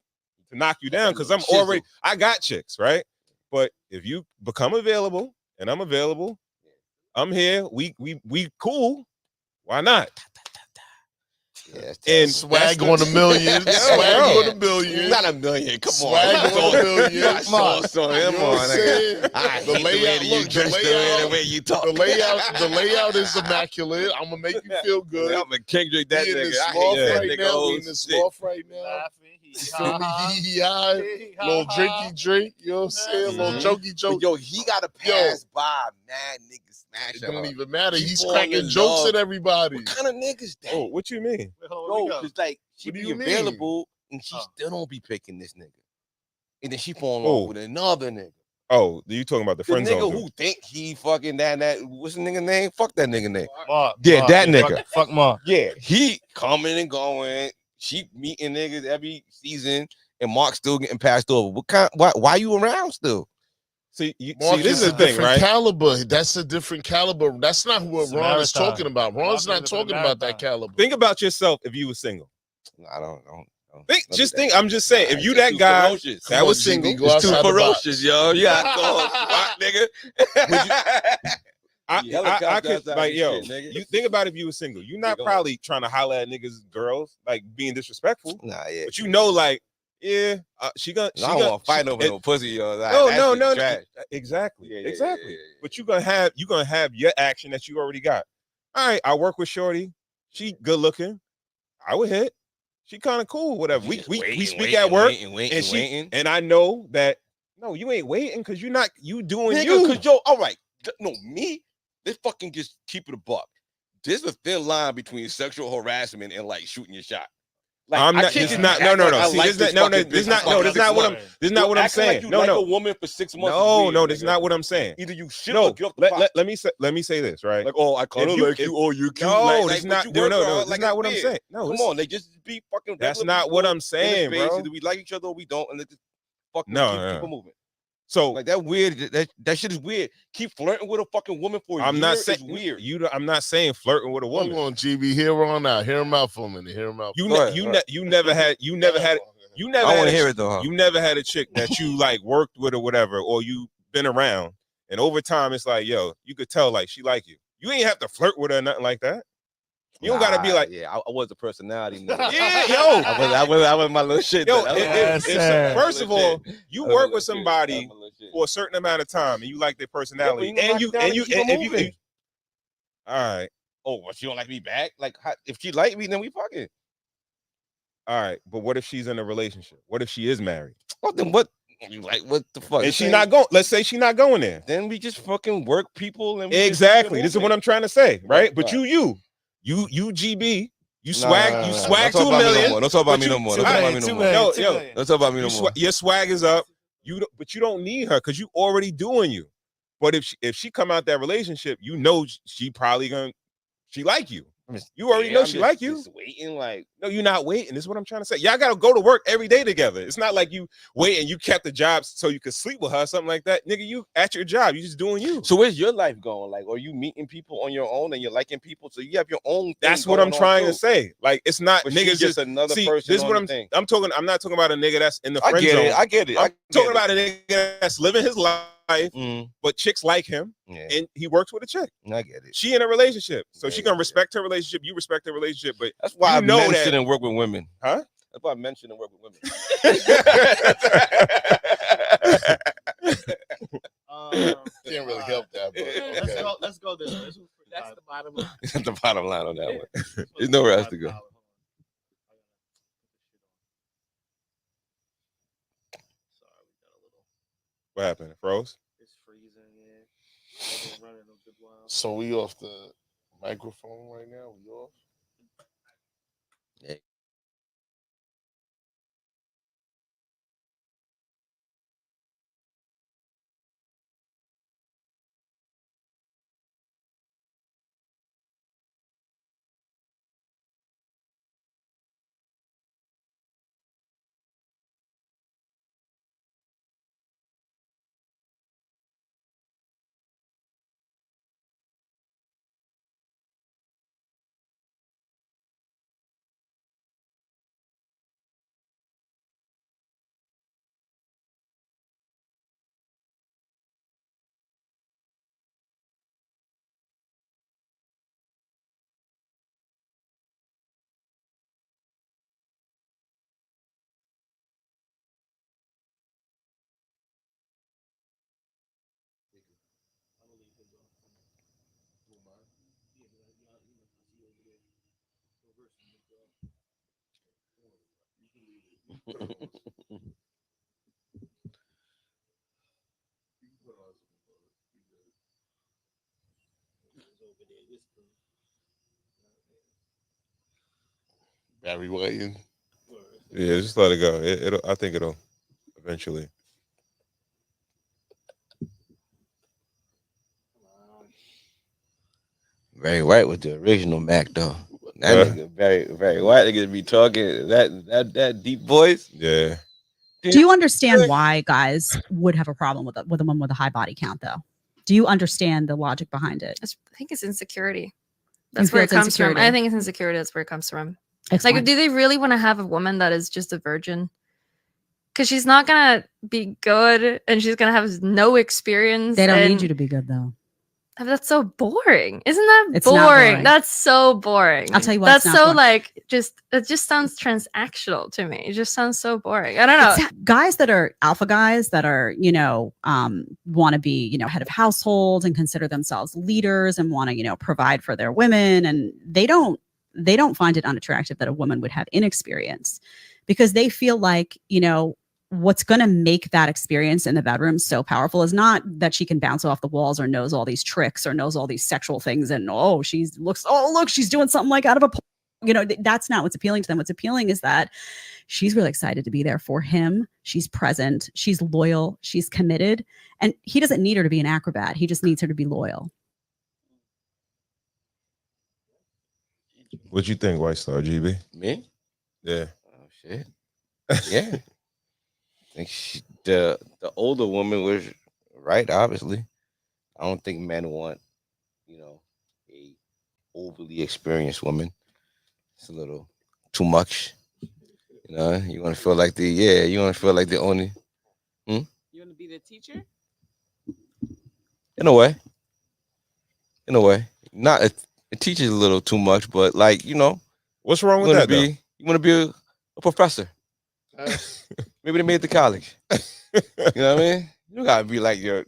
knock you down because I'm Shizzle. already I got chicks, right? But if you become available and I'm available, I'm here. We cool. Why not? Yeah, that's And tough. Swag on a million. Swag on a million. Not a million. Come Swag on. on a million. You got Come on. sauce on You him know what I'm on. saying? I hate The the way layout, that you look, the dress, the way layout- that you talk. The layout is immaculate. I'm gonna make you feel good. I'm a Kendrick that He in the nigga. I sloth hate that right nigga. now. Oh, He in the shit. sloth right now. Feel me? Little drinky drink. You know what I'm saying? Little jokey But joke. yo, he got to pass by mad niggas smash It her. don't even matter. She He's fall cracking in jokes love. at everybody. What kind of niggas that? Oh, what you mean? Bro, it's like she What do be you mean? available and she still don't be picking this nigga. And then she fall in Oh. love with another nigga. Oh, you talking about the The friend nigga zone? who think he fucking that what's the nigga name? Fuck that nigga name. Mark, Yeah, Mark, that yeah, nigga. Fuck Mark. Yeah, he coming and going. She meeting niggas every season, and Mark still getting passed over. What kind? Why you around still? See, Mark this is the a thing, different right? caliber. That's a different caliber. That's not what It's a Ron is marathon. talking about. Ron's Mark not is a talking about that marathon. caliber. Think about yourself if you were single. I don't. Think. I'm just saying, if you that too guy ferocious. that Come was on, single, GB, go It's too outside the box. ferocious, yo. You got to go, rock, nigga. I Helicopter could outside like this yo. shit, nigga. You think about if you were single, you're not go probably trying to holler at niggas, girls, like being disrespectful. Nah, yeah. But you know, like, yeah, she gonna. I don't want to fight over it- no pussy, yo. Like, No, that no, shit no, trash. exactly, Yeah, yeah, exactly. yeah, yeah. But you gonna have your action that you already got. All right, I work with Shorty. She good looking. I would hit. She kind of cool. Whatever. We speak at work, and she and I know that. No, you ain't waiting because you're not. You doing Nigga, you. cause yo, all right, no, me. Let's fucking just keep it a buck. There's a thin line between sexual harassment and like shooting your shot. Like, I'm I not. can't It's just not. act No, no, like no. I See, like this not. No, no. fucking This bitch not. for No, fucking this not 6 what I'm. months. This not what I'm Acting like saying. you No, like no. a woman for 6 months. is No, weird, no. This is nigga. not what I'm saying. Either you shit No. or get off the pot. Let me say this right. Like, oh, I kind If of you- like you, or you cute. No, like, that's but not. you No, work no, hard no. like That's it's not what I'm weird. saying. No, Come it's- on, they just be fucking. That's regular not what people I'm in saying, this space. bro. Either we like each other or we don't, and let's just fucking No, keep no. it moving. So Like that weird. That shit is weird. Keep flirting with a fucking woman for a I'm year not is saying weird. I'm not saying flirting with a Hold woman. on, GB. Hear her on out. Hear him out for a minute. Hear him out. You Go ahead, you go ahead. you never had I want to hear it though. Huh? You never had a chick that you like worked with or whatever, or you been around, and over time it's like, yo, you could tell like she like you. You ain't have to flirt with her or nothing like that. You don't gotta be like, yeah, I was the personality. Nigga. yeah, yo, I was my little shit. yo. That was- First of all, you That was work my with shit. somebody That was my little shit. for a certain amount of time, and you like their personality, Yeah, but and knock it down keep it you, moving. all right, Oh, but she don't like me back? Like, if she like me, then we fucking. all right. But what if she's in a relationship? What if she is married? Well, then what? You like what the fuck? And This she ain't- not going. Let's say she not going there. Then we just fucking work people and Exactly. This is what I'm trying to say, right? Right, But right. you GB, you Nah, swag, nah, you nah, nah. swag Don't talk to a about me no million. more. Don't talk about but me you- no more. two Don't talk about million, me no $2 more. million, Yo, $2 yo, million. Don't talk about me no You more. your swag is up. But you don't need her because you already doing you. But if she come out that relationship, you know she probably she like you. You already know I'm she just- like you. Just waiting, like No, you're not waiting. This is what I'm trying to say. Y'all gotta go to work every day together. It's not like you wait and you kept the job so you could sleep with her, something like that. Nigga, you at your job, you just doing you. So where's your life going? Like, are you meeting people on your own and you're liking people? So you have your own thing That's what I'm going on, trying to too. say. Like it's not But niggas she's just another see, person This is on what the I'm thing. I'm not talking about a nigga that's in the I friend get zone. it. I get it. I'm talking about a nigga that's living his life, but chicks like him, Yeah, and he works with a chick. I get it. She in a relationship, so Yeah, she gonna yeah. respect her relationship. You respect her relationship, but That's why you I know mention that- and work with women. Huh? That's why I mention and work with women. Can't really help that, but okay. Let's go this way. That's the bottom line. That's the bottom line on that one. There's nowhere else to go. Sorry, we got a little. What happened? It froze? It's freezing. Yeah, I've been running a good while. So we off the microphone right now? We off? Barry waiting. Yeah, just let it go. It'll. I think it'll eventually. Very White was the original Mac though. That nigga very White nigga be talking that deep voice. Yeah. Do you understand why guys would have a problem with a woman with a high body count, though? Do you understand the logic behind it? I think it's insecurity. That's feel where it it's comes from. insecurity? I think it's insecurity. That's where it comes from. Explain. Like, do they really want to have a woman that is just a virgin? Because she's not gonna be good, and she's gonna have no experience. They don't and need you to be good, though. That's so boring. Isn't that It's not boring? boring. That's so boring. I'll tell you what, That's it's not so boring. like it just sounds transactional to me. It just sounds so boring. I don't know. It's guys that are alpha guys that are, want to be, head of households and consider themselves leaders and want to, provide for their women. And they don't find it unattractive that a woman would have inexperience because they feel like, what's going to make that experience in the bedroom so powerful is not that she can bounce off the walls or knows all these tricks or knows all these sexual things. And, look, she's doing something like out of a, that's not what's appealing to them. What's appealing is that she's really excited to be there for him. She's present. She's loyal. She's committed. And he doesn't need her to be an acrobat. He just needs her to be loyal. What you think, White Star GB? Me? Yeah. Oh shit. Yeah. think the older woman was right. Obviously, I don't think men want, a overly experienced woman. It's a little too much. You want to feel like you want to feel like the only. Hmm? You want to be the teacher? In a way, in a way, not it teaches a little too much, but like What's wrong you with want to that though? be you want to be a professor. Maybe they made it to college. You know what I mean? You don't gotta be like you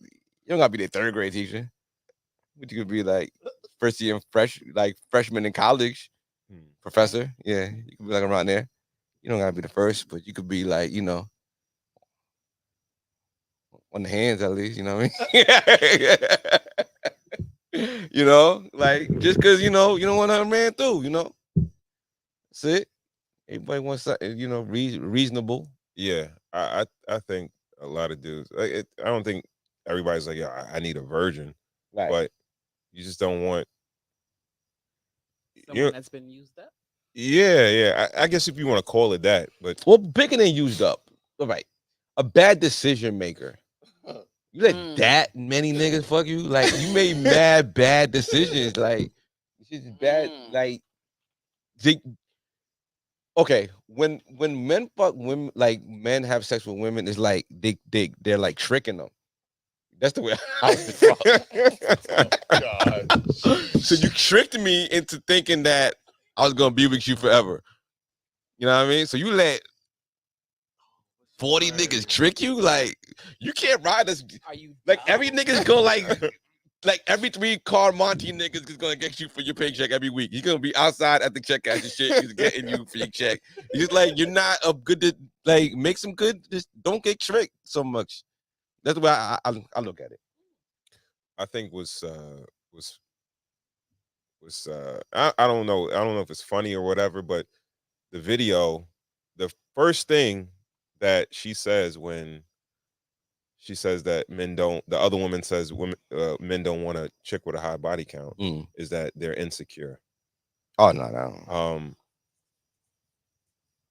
don't gotta be the third grade teacher. But you could be like first year freshman in college professor. Yeah, you could be like around there. You don't gotta be the first, but you could be like, on the hands at least, you know what I mean? Like just cause you don't want to man through, That's it. Everybody wants something, reasonable. Yeah, I think a lot of dudes. I don't think everybody's like, yeah, I need a virgin, Right. but you just don't want. Someone that's been used up. Yeah. I guess if you want to call it that, but Well, bigger than used up. All right. A bad decision maker. You let that many niggas fuck you? Like you made mad bad decisions. Like it's just bad. Like okay, when men fuck women, like men have sex with women, it's like they're like tricking them. That's the way I God. So you tricked me into thinking that I was gonna be with you forever. You know what I mean? So you let 40 niggas trick you? Like you can't ride us. Are you like every nigga's gonna like every 3-car Monty niggas is gonna get you for your paycheck every week. He's gonna be outside at the checkout and shit. He's getting you for your check. He's like, you're not a good to like make some good. Just don't get tricked so much. That's the way I look at it. I think I don't know. I don't know if it's funny or whatever, but the video, the first thing that she says when she says that the other woman says men don't want a chick with a high body count is that they're insecure. Oh no.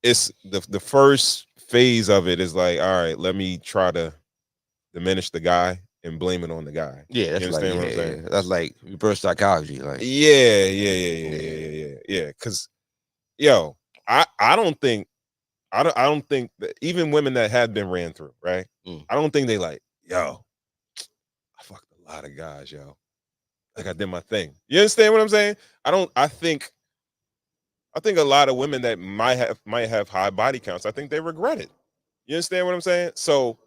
It's the first phase of it is like, all right, let me try to diminish the guy and blame it on the guy. Yeah, that's you like understand what I'm saying? that's like reverse psychology. Like yeah. Cause yo, I don't think that even women that have been ran through, right? I don't think they like, yo, I fucked a lot of guys, yo. Like I did my thing. You understand what I'm saying? I think a lot of women that might have high body counts, I think they regret it. You understand what I'm saying? So,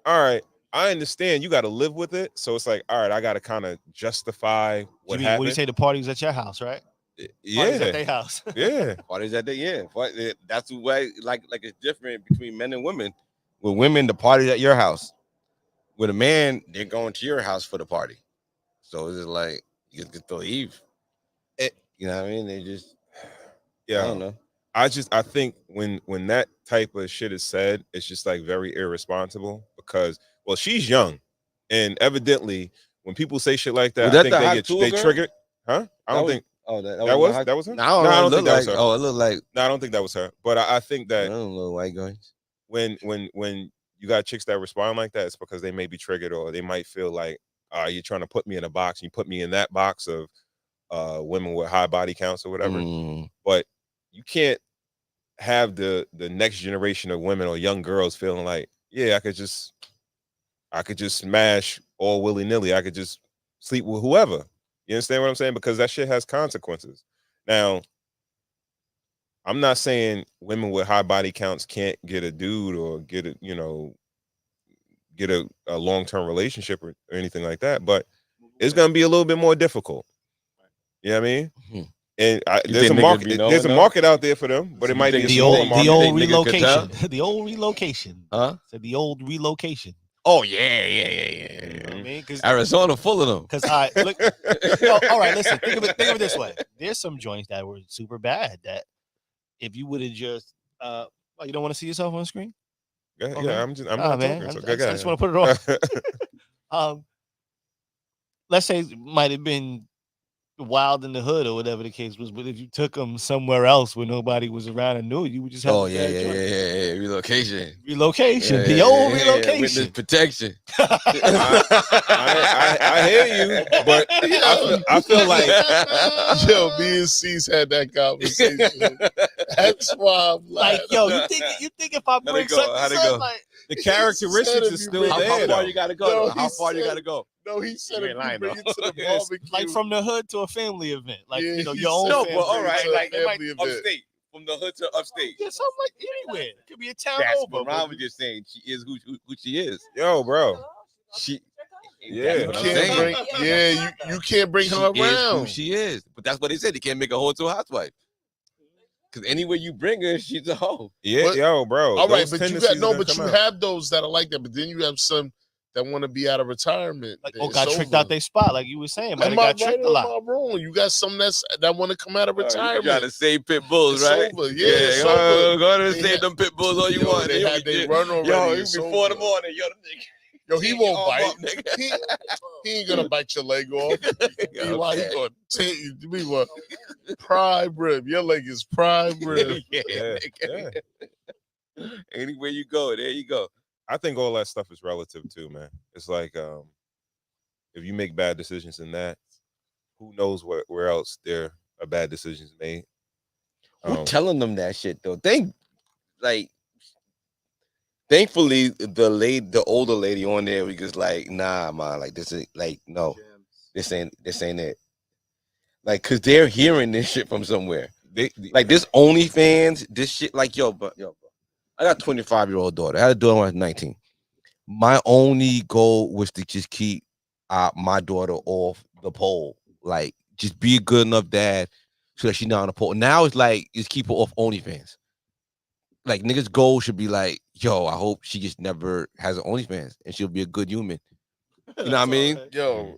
all right, I understand you got to live with it. So it's like, all right, I got to kind of justify what happened. What do you say? The party's at your house, right? Yeah, party's at their house. Yeah, parties at their That's the way. Like it's different between men and women. With women, the party's at your house. With a man, they're going to your house for the party. So it's just like you get to leave. You know what I mean? They just I don't know. I think when that type of shit is said, it's just like very irresponsible because well, she's young, and evidently when people say shit like that, I think they triggered. Huh? I don't think. Oh, that was her. No, I don't think that was her. Oh, it looked like. No, I don't think that was her. But I think that. I don't know white guys. When you got chicks that respond like that, it's because they may be triggered or they might feel like, you're trying to put me in a box. You put me in that box of women with high body counts or whatever. But you can't have the next generation of women or young girls feeling like, yeah, I could just smash all willy-nilly. I could just sleep with whoever. You understand what I'm saying? Because that shit has consequences. Now, I'm not saying women with high body counts can't get a dude or get a long-term relationship or anything like that, but it's gonna be a little bit more difficult. You know what I mean? And there's a market out there for them, but it might be a smaller market. The old relocation. The old relocation. Huh? So the old relocation. Oh yeah. You know what I mean? Arizona full of them. Because look, all right, listen. Think of it this way. There's some joints that were super bad that if you would have just you don't want to see yourself on the screen? Yeah, I'm not man. talking. I just want to put it on. Let's say it might have been wild in the hood or whatever the case was. But if you took them somewhere else where nobody was around and knew, you would just have Oh a yeah, bad yeah, joint. yeah. Relocation. Relocation, Yeah, the yeah, old yeah, relocation. Witness protection. I hear you, but I feel like Yo, me and C's had that conversation. That's why I'm Like, laughing. yo, you think if I bring go? such How'd and it such, go? like, the He characteristics said are if you still bring- How there. far though. you gotta go? No, though? How he far you said- gotta go? No, he said You if ain't you lying, bring though. it to the Yes. barbecue, like from the hood to a family event, like Yeah, you know he your own said- No, family. but all Bring it right, to a like it might family be event. upstate, from the hood to upstate. Yeah, something like anywhere. It could be a town That's over. what Ron but was just saying. She is who she is. Yo, bro. She. Yeah. That's you what I'm can't saying. bring. Yeah, you can't bring She her is who around. she is. But that's what they said. They can't make a hoe to a housewife. Because anywhere you bring her, she's a hoe. Yeah, But- yo, bro. All right, those but you tendencies got are no, gonna but come you out. have those that are like that. But then you have some that want to be out of retirement. like, It's got tricked over. out their spot, like you were saying. Might Am have I got right tricked a or lot. am I wrong? You got some that want to come out of You retirement. trying to save pit bulls, It's right? over. Yeah, it's over. Go ahead and They save had- them pit bulls all you Yo, want. they Yo, had they yeah. run already. Yo, It's even before the over. morning. Yo, them niggas. Yo, he Take won't your arm bite. up, nigga. He ain't gonna bite your leg off. Meanwhile, he Okay. gonna take you. Meanwhile, prime rib. Your leg is prime rib. Yeah, Yeah, nigga. Anywhere you go, there you go. I think all that stuff is relative too, man. It's like if you make bad decisions in that, who knows where else there are bad decisions made. Who telling them that shit though? Thankfully, the older lady on there was just like, nah, man, like this is like no, this ain't it. Like, cause they're hearing this shit from somewhere. Like this OnlyFans, this shit, like yo, bro. I got a 25-year-old daughter. I had a daughter when I was 19. My only goal was to just keep my daughter off the pole. Like, just be a good enough dad so that she's not on the pole. Now it's like, just keep her off OnlyFans. Like, niggas' goal should be like, yo, I hope she just never has an OnlyFans and she'll be a good human. You know what I mean? Yo,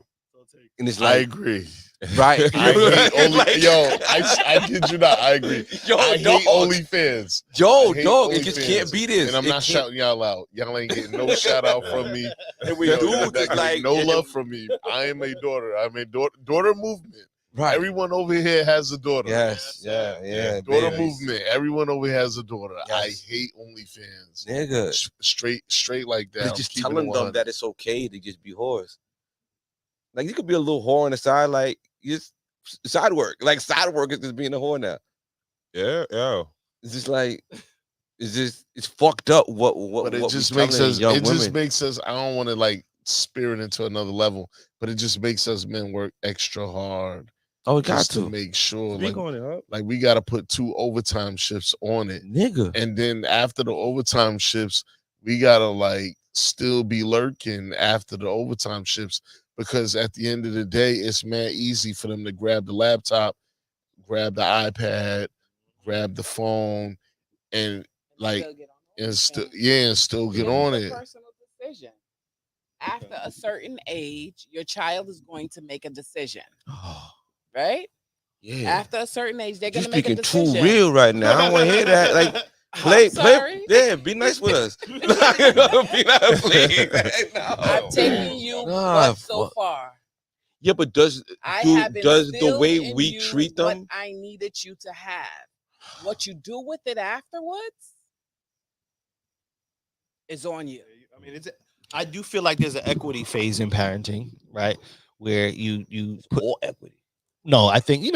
And it's I like, agree. right? I hate only. Like- Yo, I kid you not. I agree. Yo, I dog. hate OnlyFans. Yo, I hate dog, it just OnlyFans. can't be this. And I'm It not can't- shouting y'all out. Y'all ain't getting no shout out from me. And we Yo, do that just get like no love from me. I am a daughter. I'm a daughter movement. Right. Everyone over here has a daughter. Yes. Yeah. Daughter babies. movement. Everyone over here has a daughter. Yes. I hate OnlyFans. Nigga. Straight like that. It's I'm just keeping telling it them 100. that it's okay to just be whores. Like, you could be a little whore on the side, like, just side work. Like, side work is just being a whore now. Yeah, yo. It's just like, it's fucked up what But it what just we makes telling us. young It just women. makes us. I don't want to like spirit into another level, but it just makes us men work extra hard Oh, it got just to to. make sure. Speak Like, on it, huh? like we got to put 2 overtime shifts on it, Nigga. and then after the overtime shifts, we gotta like still be lurking after the overtime shifts, because at the end of the day, it's mad easy for them to grab the laptop, grab the iPad, grab the phone, and like and still and still get on It's a it. personal decision. After a certain age, your child is going to make a decision, right? Yeah. After a certain age, they're You're going to make a speaking too decision. real right now. I don't want to hear that. Like, play, sorry. yeah, be nice with us. Be nice, please. No. I've taken you Nah, what so fuck. far. Yeah, but does I do, have does the instilled way in we you treat what them? I needed you to have. What you do with it afterwards is on you. I mean, I do feel like there's an equity phase in parenting, right? Where you put All equity. no, I think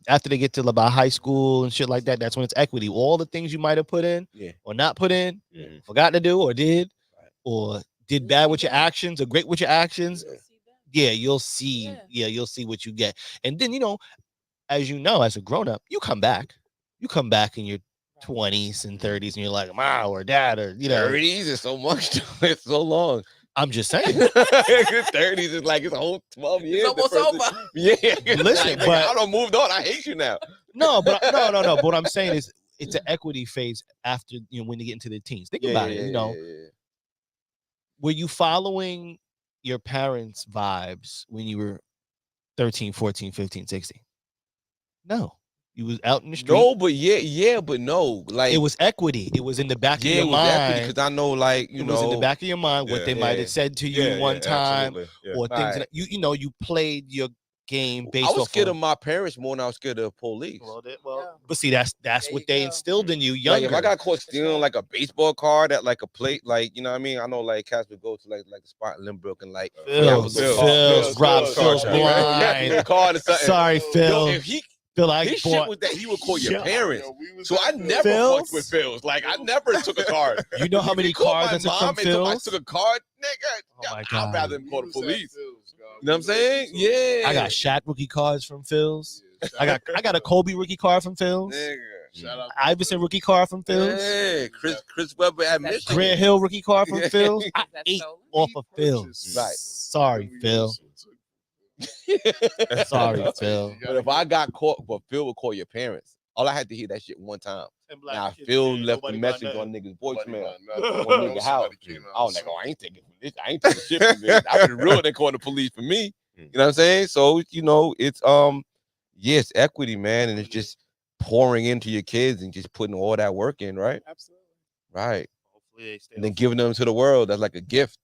after they get to about high school and shit like that, that's when it's equity. All the things you might have put in Yeah. or not put in, Mhm. forgot to do or did, Right. or did bad with your actions or great with your actions. Yeah. You'll see. Yeah. Yeah, you'll see what you get. And then as a grown up, you come back. You come back in your 20s and 30s, and you're like, "Ma or dad," or 30s is so much. It's so long. I'm just saying. 30s is like it's a whole 12 years. It's almost the person- over. Yeah. Listen, Like, but- I don't moved on. I hate you now. No. But what I'm saying is, it's an equity phase after when you get into the teens. Think about it. Yeah. Were you following your parents' vibes when you were 13, 14, 15, 16? No. You was out in the street. No, but but no. Like It was equity. It was in the back of it your was mind. because I know, like It was in the back of your mind what Yeah. they might Yeah. have said to you one time, absolutely. Yeah. or things Right. that you played your game I based was off scared of of my parents more than I was scared of the police. but see, that's There what you they go. instilled in you Like younger. if I got caught stealing like a baseball card at like a plate, like you know what I mean? I know like cats would go to like a spot in Lynbrook and like Phil's, Rob Phil's blind. card or something. Sorry, Phil. Yo, if he Phil, I his shit bought. was that he would call your Yo. parents. we was So I at never Phil's? fucked with Phil's. Like I never took a card. You know how If many he called cards my I took mom from and told- I Phil's? took a card, nigga. Oh my I'd God. rather him We call the was at police. Phil's, dog. You know what I'm saying? Yeah. I got Shaq rookie cards from Phil's. Yeah, I got a Kobe rookie card from Phil's. Nigga. Shout out to Iverson rookie card from Phil's. Yeah, Chris Webber at That's Michigan. Grant Hill rookie card from Yeah. Phil's. I Is that ate stolen? off of We Phil's. purchased- Right. Sorry, we Phil. also took- Sorry, Phil. But if I got caught, but Phil would call your parents. All I had to hear that shit one time. Now Phil left a message on niggas' voicemail on nigga house. I was like, oh, I ain't taking from this. I ain't taking shit from this. I was real. They called the police for me. You know what I'm saying? So you know, it's yes, equity, man, and it's just pouring into your kids and just putting all that work in, right? Absolutely. Right. Hopefully they stay And then giving them to the world as like a gift.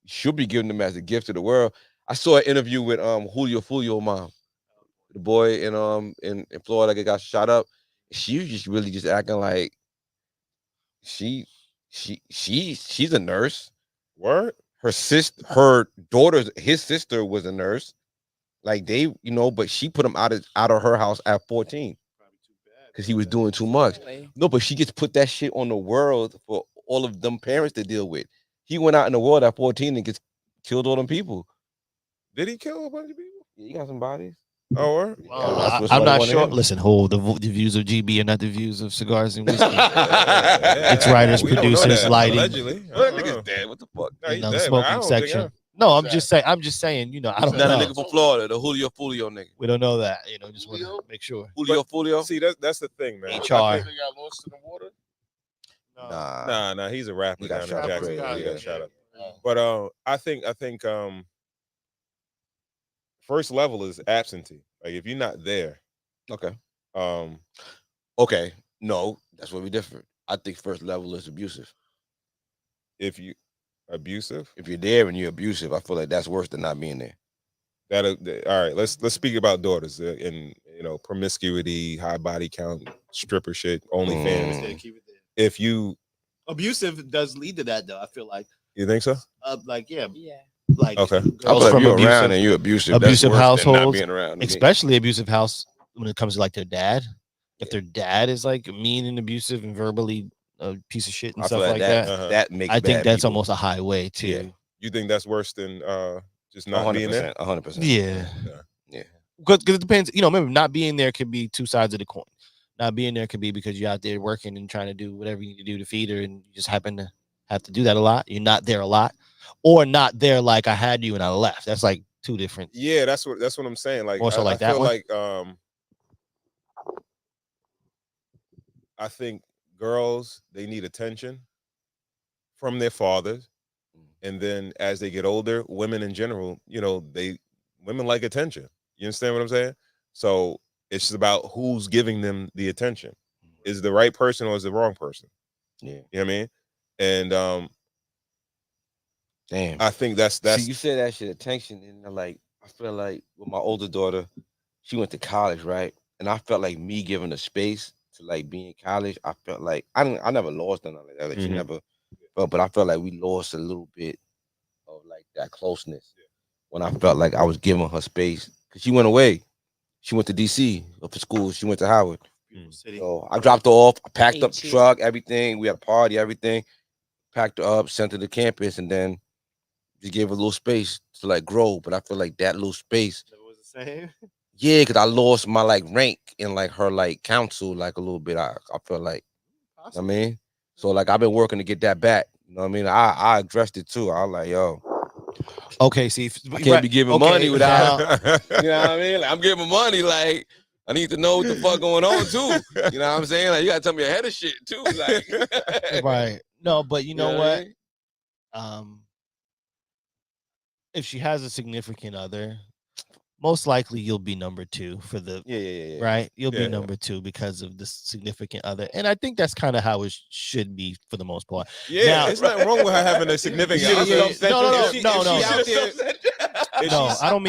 You should be giving them as a gift to the world. I saw an interview with Julio mom, the boy in Florida that got shot up. She was just really just acting like she's a nurse. Word? Her daughter's his sister was a nurse. Like they, you know, but she put him out of her house at 14 because he was doing too much. Really? No, but she just put that shit on the world for all of them parents to deal with. He went out in the world at 14 and gets killed all them people. Did he kill a bunch of people? Yeah, you got some bodies. Oh, word? Well, that's what's I'm going not on sure. in. Listen, the views of GB are not the views of Cigars and Whiskey. It's writers, producers, lighting. Allegedly. Well, that nigga's dead. What the fuck? No, You he's know, dead, but I smoking don't section. think No, I'm just saying. You know, I don't Not a know. nigga from Florida, the Julio nigga. We don't know that. You know, just want to make sure. Julio. See, that's the thing, man. HR. They got lost in the water. Nah, he's a rapper He got down in shot up. Jacksonville. Yeah, He yeah, got shot up. yeah. But I think first level is absentee. Like if you're not there, Okay. um, Okay. No, that's where we differ. I think first level is abusive. if you abusive, If you're there and you're abusive, I feel like that's worse than not being there. all right. Let's speak about daughters and promiscuity, high body count, stripper shit, OnlyFans. If you Abusive does lead to that, though. I feel like, you think so? like Yeah. like Okay. I feel girls like from if you're around abusive, and you're abusive, abusive that's worse than not households, being around. to me. especially abusive house when it comes to like their dad. If their dad is like mean and abusive and verbally a piece of shit and I feel stuff like that, Uh-huh. that makes. I think bad that's people. almost a highway too. Yeah. You think that's worse than just not being there? 100%. Yeah. Yeah. Because it depends. You know, remember, not being there could be two sides of the coin. Not being there could be because you're out there working and trying to do whatever you need to do to feed her, and you just happen to have to do that a lot. You're not there a lot, or not there like I had you and I left. That's like two different. Yeah, that's what I'm saying. Like More so like I that feel one? like I think girls, they need attention from their fathers. And then as they get older, women in general, women like attention. You understand what I'm saying? So it's just about who's giving them the attention. Is it the right person or is it the wrong person? Yeah. You know what I mean? And Damn. I think that's See, you said that shit attention, and like I feel like with my older daughter, she went to college, right? And I felt like me giving her space to like be in college. I felt like I never lost nothing like that. Like, she Mhm. never felt, but I felt like we lost a little bit of like that closeness when I felt like I was giving her space because she went away. She went to DC up for school. She went to Howard. So I dropped her off. I packed up the AG. truck, everything. We had a party, everything. Packed her up, sent her to campus, and then just gave her a little space to like grow. But I feel like that little space, Was the same. yeah, because I lost my like rank in like her like council like a little bit. I feel like, I mean, so like I've been working to get that back. You know what I mean? I addressed it too. I was like, yo, Okay, see, I can't be giving money without. now- You know what I mean? Like, I'm giving money. Like I need to know what the fuck going on too. You know what I'm saying? Like you gotta tell me ahead of shit too. Like right. No, but you know what what? I mean? If she has a significant other, most likely you'll be number two for the Yeah. right. You'll Yeah. be number two because of the significant other, and I think that's kind of how it should be for the most part. Yeah, Now- it's nothing wrong with her having a significant Yeah, other. yeah, yeah. No, If she no. out there- If No, she's- I don't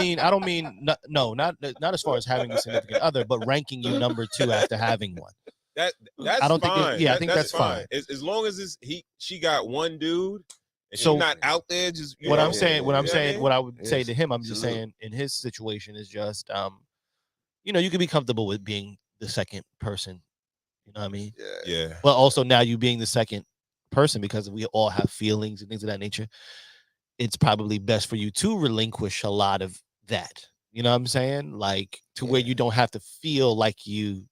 mean not as far as having a significant other, but ranking you number 2 after having one. that's I don't think fine. I think that's fine. As long as she got one dude and So- she's not out there just What know, I'm saying, what I'm you know saying, mean? what I would say Yes, to him, I'm just salute. saying in his situation is just you can be comfortable with being the second person. You know what I mean? Yeah. But also now you being the second person, because we all have feelings and things of that nature, it's probably best for you to relinquish a lot of that. You know what I'm saying? Like to where you don't have to feel like you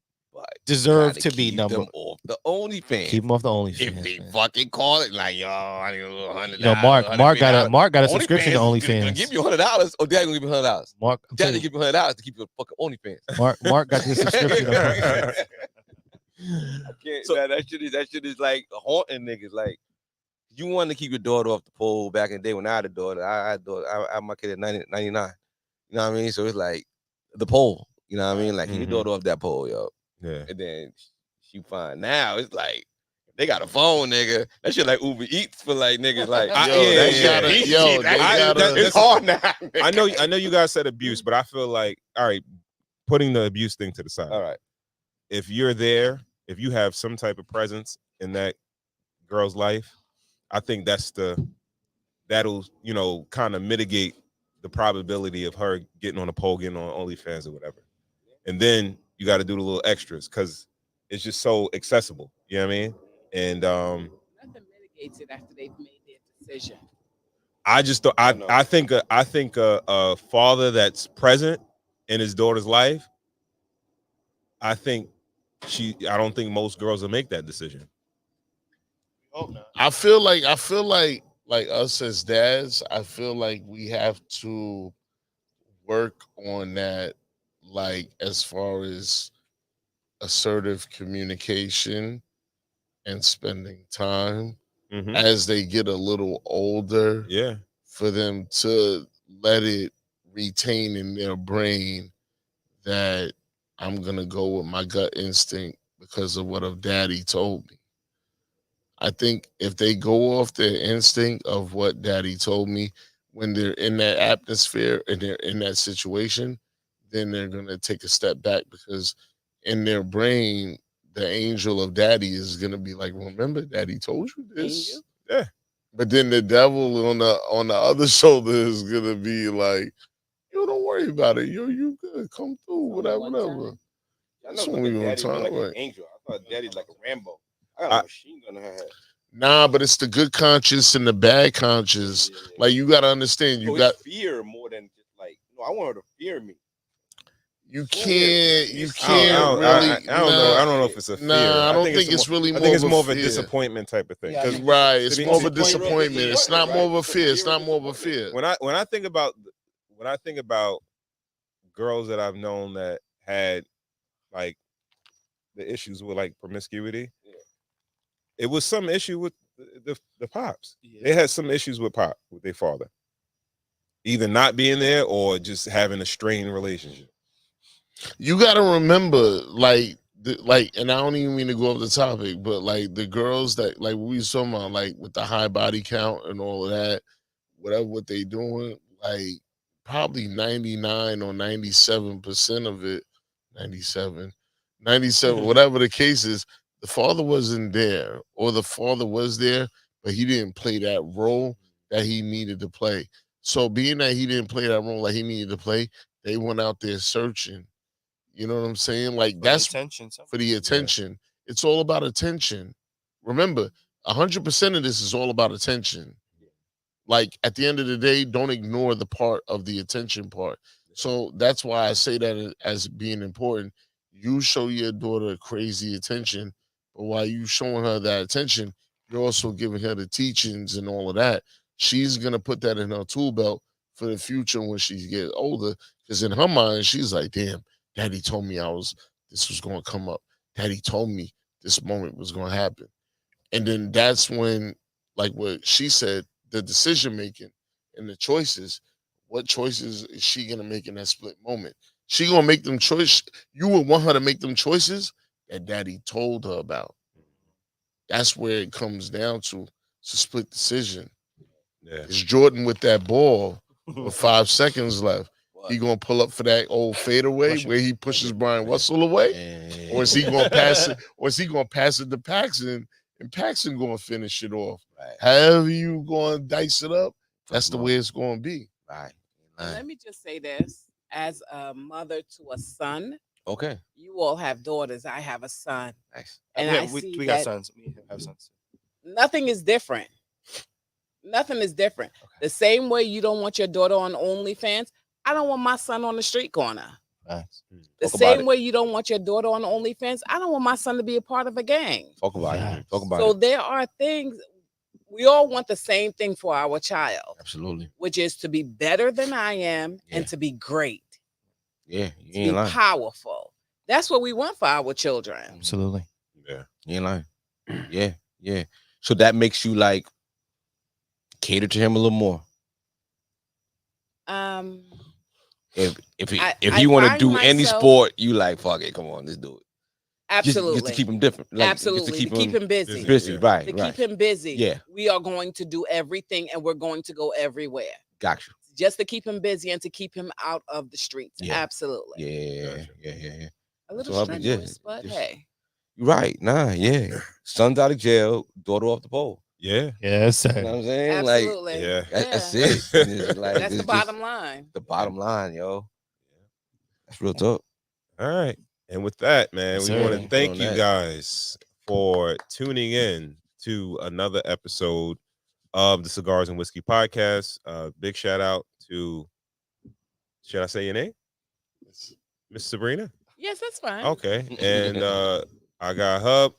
deserve Gotta to be keep number. them off the OnlyFans. Keep them off the OnlyFans. If they man. fucking call it like, yo, I need a little $100. You know, Mark got a subscription to Gonna OnlyFans. give you $100, or Daddy gonna give you $100. Mark, I'm telling Daddy you, give you $100 to keep your fucking OnlyFans. Mark got the subscription. I can't. That shit is like haunting niggas. Like, you wanted to keep your daughter off the pole back in the day when I had a daughter. I had my kid at 99. You know what I mean? So it's like the pole. You know what I mean? Like, keep your daughter off that pole, yo. Yeah. And then she fine. Now it's like they got a phone, nigga. That shit like Uber Eats for like niggas. Like, it's hard now. I know you guys said abuse, but I feel like, all right, putting the abuse thing to the side. All right. If you're there, if you have some type of presence in that girl's life, I think that'll kind of mitigate the probability of her getting on a pole, getting on OnlyFans or whatever. And then you got to do the little extras because it's just so accessible. You know what I mean? And Nothing mitigates it after they've made their decision. I think a father that's present in his daughter's life, I don't think most girls will make that decision. I feel like us as dads, I feel like we have to work on that, like as far as assertive communication and spending time as they get a little older. Yeah. For them to let it retain in their brain that I'm gonna go with my gut instinct because of what a daddy told me. I think if they go off their instinct of what daddy told me when they're in that atmosphere and they're in that situation, then they're going to take a step back because in their brain, the angel of daddy is going to be like, remember, daddy told you this. Angel? Yeah. But then the devil on the other shoulder is going to be like, yo, don't worry about it. Yo, you good. Come through, whatever. I That's know when we daddy gonna like talk, an right? angel. I thought daddy's like a Rambo. I got a machine gun in her head. Nah, but it's the good conscience and the bad conscience. Yeah. Like you gotta understand, you got fear more than just like. No, I want her to fear me. you Yeah. can't I don't know if it's a fear. Nah, I don't think it's really more. I think it's more of a fear. disappointment type of thing. Yeah, 'Cause Right, it's more of a disappointment. disappointment. It's not more of a fear. It's not more of a fear. when I think about girls that I've known that had like the issues with like promiscuity, it was some issue with the pops. They had some issues with their father, either not being there or just having a strained relationship. You gotta remember, like, and I don't even mean to go off the topic, but like the girls that like we was talking about, like with the high body count and all of that, whatever what they doing, like probably 99 or 97% of it, 97, whatever the case is, the father wasn't there, or the father was there, but he didn't play that role that he needed to play. So being that he didn't play that role that he needed to play, they went out there searching. You know what I'm saying? Like that's attention. for the attention. It's all about attention. Remember, 100% of this is all about attention. Like at the end of the day, don't ignore the part of the attention part. So that's why I say that as being important. You show your daughter crazy attention, but while you showing her that attention, you're also giving her the teachings and all of that. She's gonna put that in her tool belt for the future when she gets older. Because in her mind, she's like, damn, daddy told me this was gonna come up. Daddy told me this moment was gonna happen. And then that's when, like what she said, the decision making and the choices, what choices is she gonna make in that split moment? She gonna make them choice. You would want her to make them choices that daddy told her about. That's where it comes down to. It's a split decision. Yeah. It's Jordan with that ball. with 5 seconds left. He gonna pull up for that old fadeaway where he pushes Brian Russell away, or is he gonna pass it? Or is he gonna pass it to Paxton, and Paxton gonna finish it off? Right. However you gonna dice it up, that's the way it's gonna be. Right. And let me just say this: as a mother to a son, Okay. you all have daughters. I have a son, Nice. and Yeah, I we see got that sons. We have sons. nothing is different. Nothing is different. The same way you don't want your daughter on OnlyFans, I don't want my son on the street corner. Facts. The Talk about same it. way you don't want your daughter on OnlyFans, I don't want my son to be a part of a gang. Talk about it. Talk about So it. there are things we all want the same thing for our child, Absolutely. which is to be better than I am Yeah. and to be great, Yeah, you to ain't be lying. powerful. That's what we want for our children. Absolutely. Yeah. You ain't lying. Yeah, yeah. So that makes you like cater to him a little more. If I he want to find do any myself- sport, you like fuck it. Come on, let's do it. Absolutely. Just to keep him different. Like, Absolutely. Just to keep him busy. busy. Yeah. Right. To right. keep him busy. Yeah. We are going to do everything and we're going to go everywhere. Got you. Just to keep him busy and to keep him out of the streets. Yeah. Absolutely. Yeah. Gotcha. Yeah. A little So I'll be- yeah, strenuous, but just- hey. Right. Nah. Yeah. Son's out of jail. Daughter off the pole. Yeah. Yes, You know what sir. I'm saying? Absolutely. Yeah. Like that's Yeah. it. It's like, That's it's the just bottom line. The bottom line, yo. That's real talk. All right. And with that, man, Yes, we sir. want to thank On you that. guys for tuning in to another episode of the Cigars and Whiskey Podcast. Big shout out to, should I say your name? Miss Sabrina? Yes, that's fine. Okay. And I got Hub.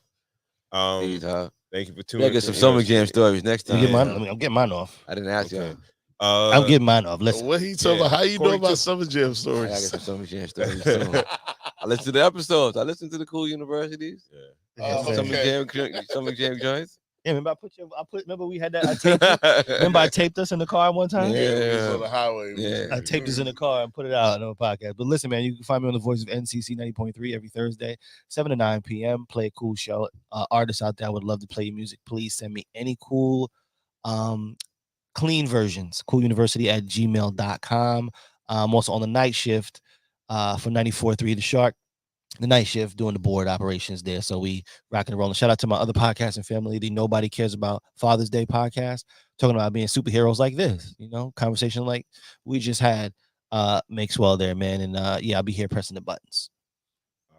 Please, Thank you for I tuning get some in. summer jam stories next Let me time. get mine. Yeah. I mean, I'm getting mine off. I didn't ask Okay. y'all. I'm getting mine off. Listen. What he talking Yeah. about? How you Corey know about too. Summer Jam I stories? gotta get some summer jam stories soon. I listen to the episodes. I listen to the cool universities. Yeah. Yes, sir. Summer jam joints. Yeah, remember remember we had that. I taped you? Remember I taped us in the car one time? Yeah. He was on the highway. Yeah. I taped us in the car and put it out on a podcast. But listen, man, you can find me on the Voice of NCC 90.3 every Thursday, 7 to 9 p.m. Play a cool show. Artists out there, I would love to play your music. Please send me any cool, clean versions. cooluniversity@gmail.com. I'm also on the night shift for 94.3 The Shark. The night shift doing the board operations there. So we rocking and rolling. Shout out to my other podcasting family, the Nobody Cares About Father's Day podcast, talking about being superheroes like this, conversation like we just had. Maxwell there, man. And yeah, I'll be here pressing the buttons.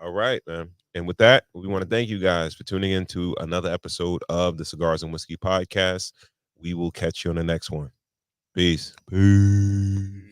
All right, man. And with that, we want to thank you guys for tuning in to another episode of the Cigars and Whiskey Podcast. We will catch you on the next one. Peace. Peace.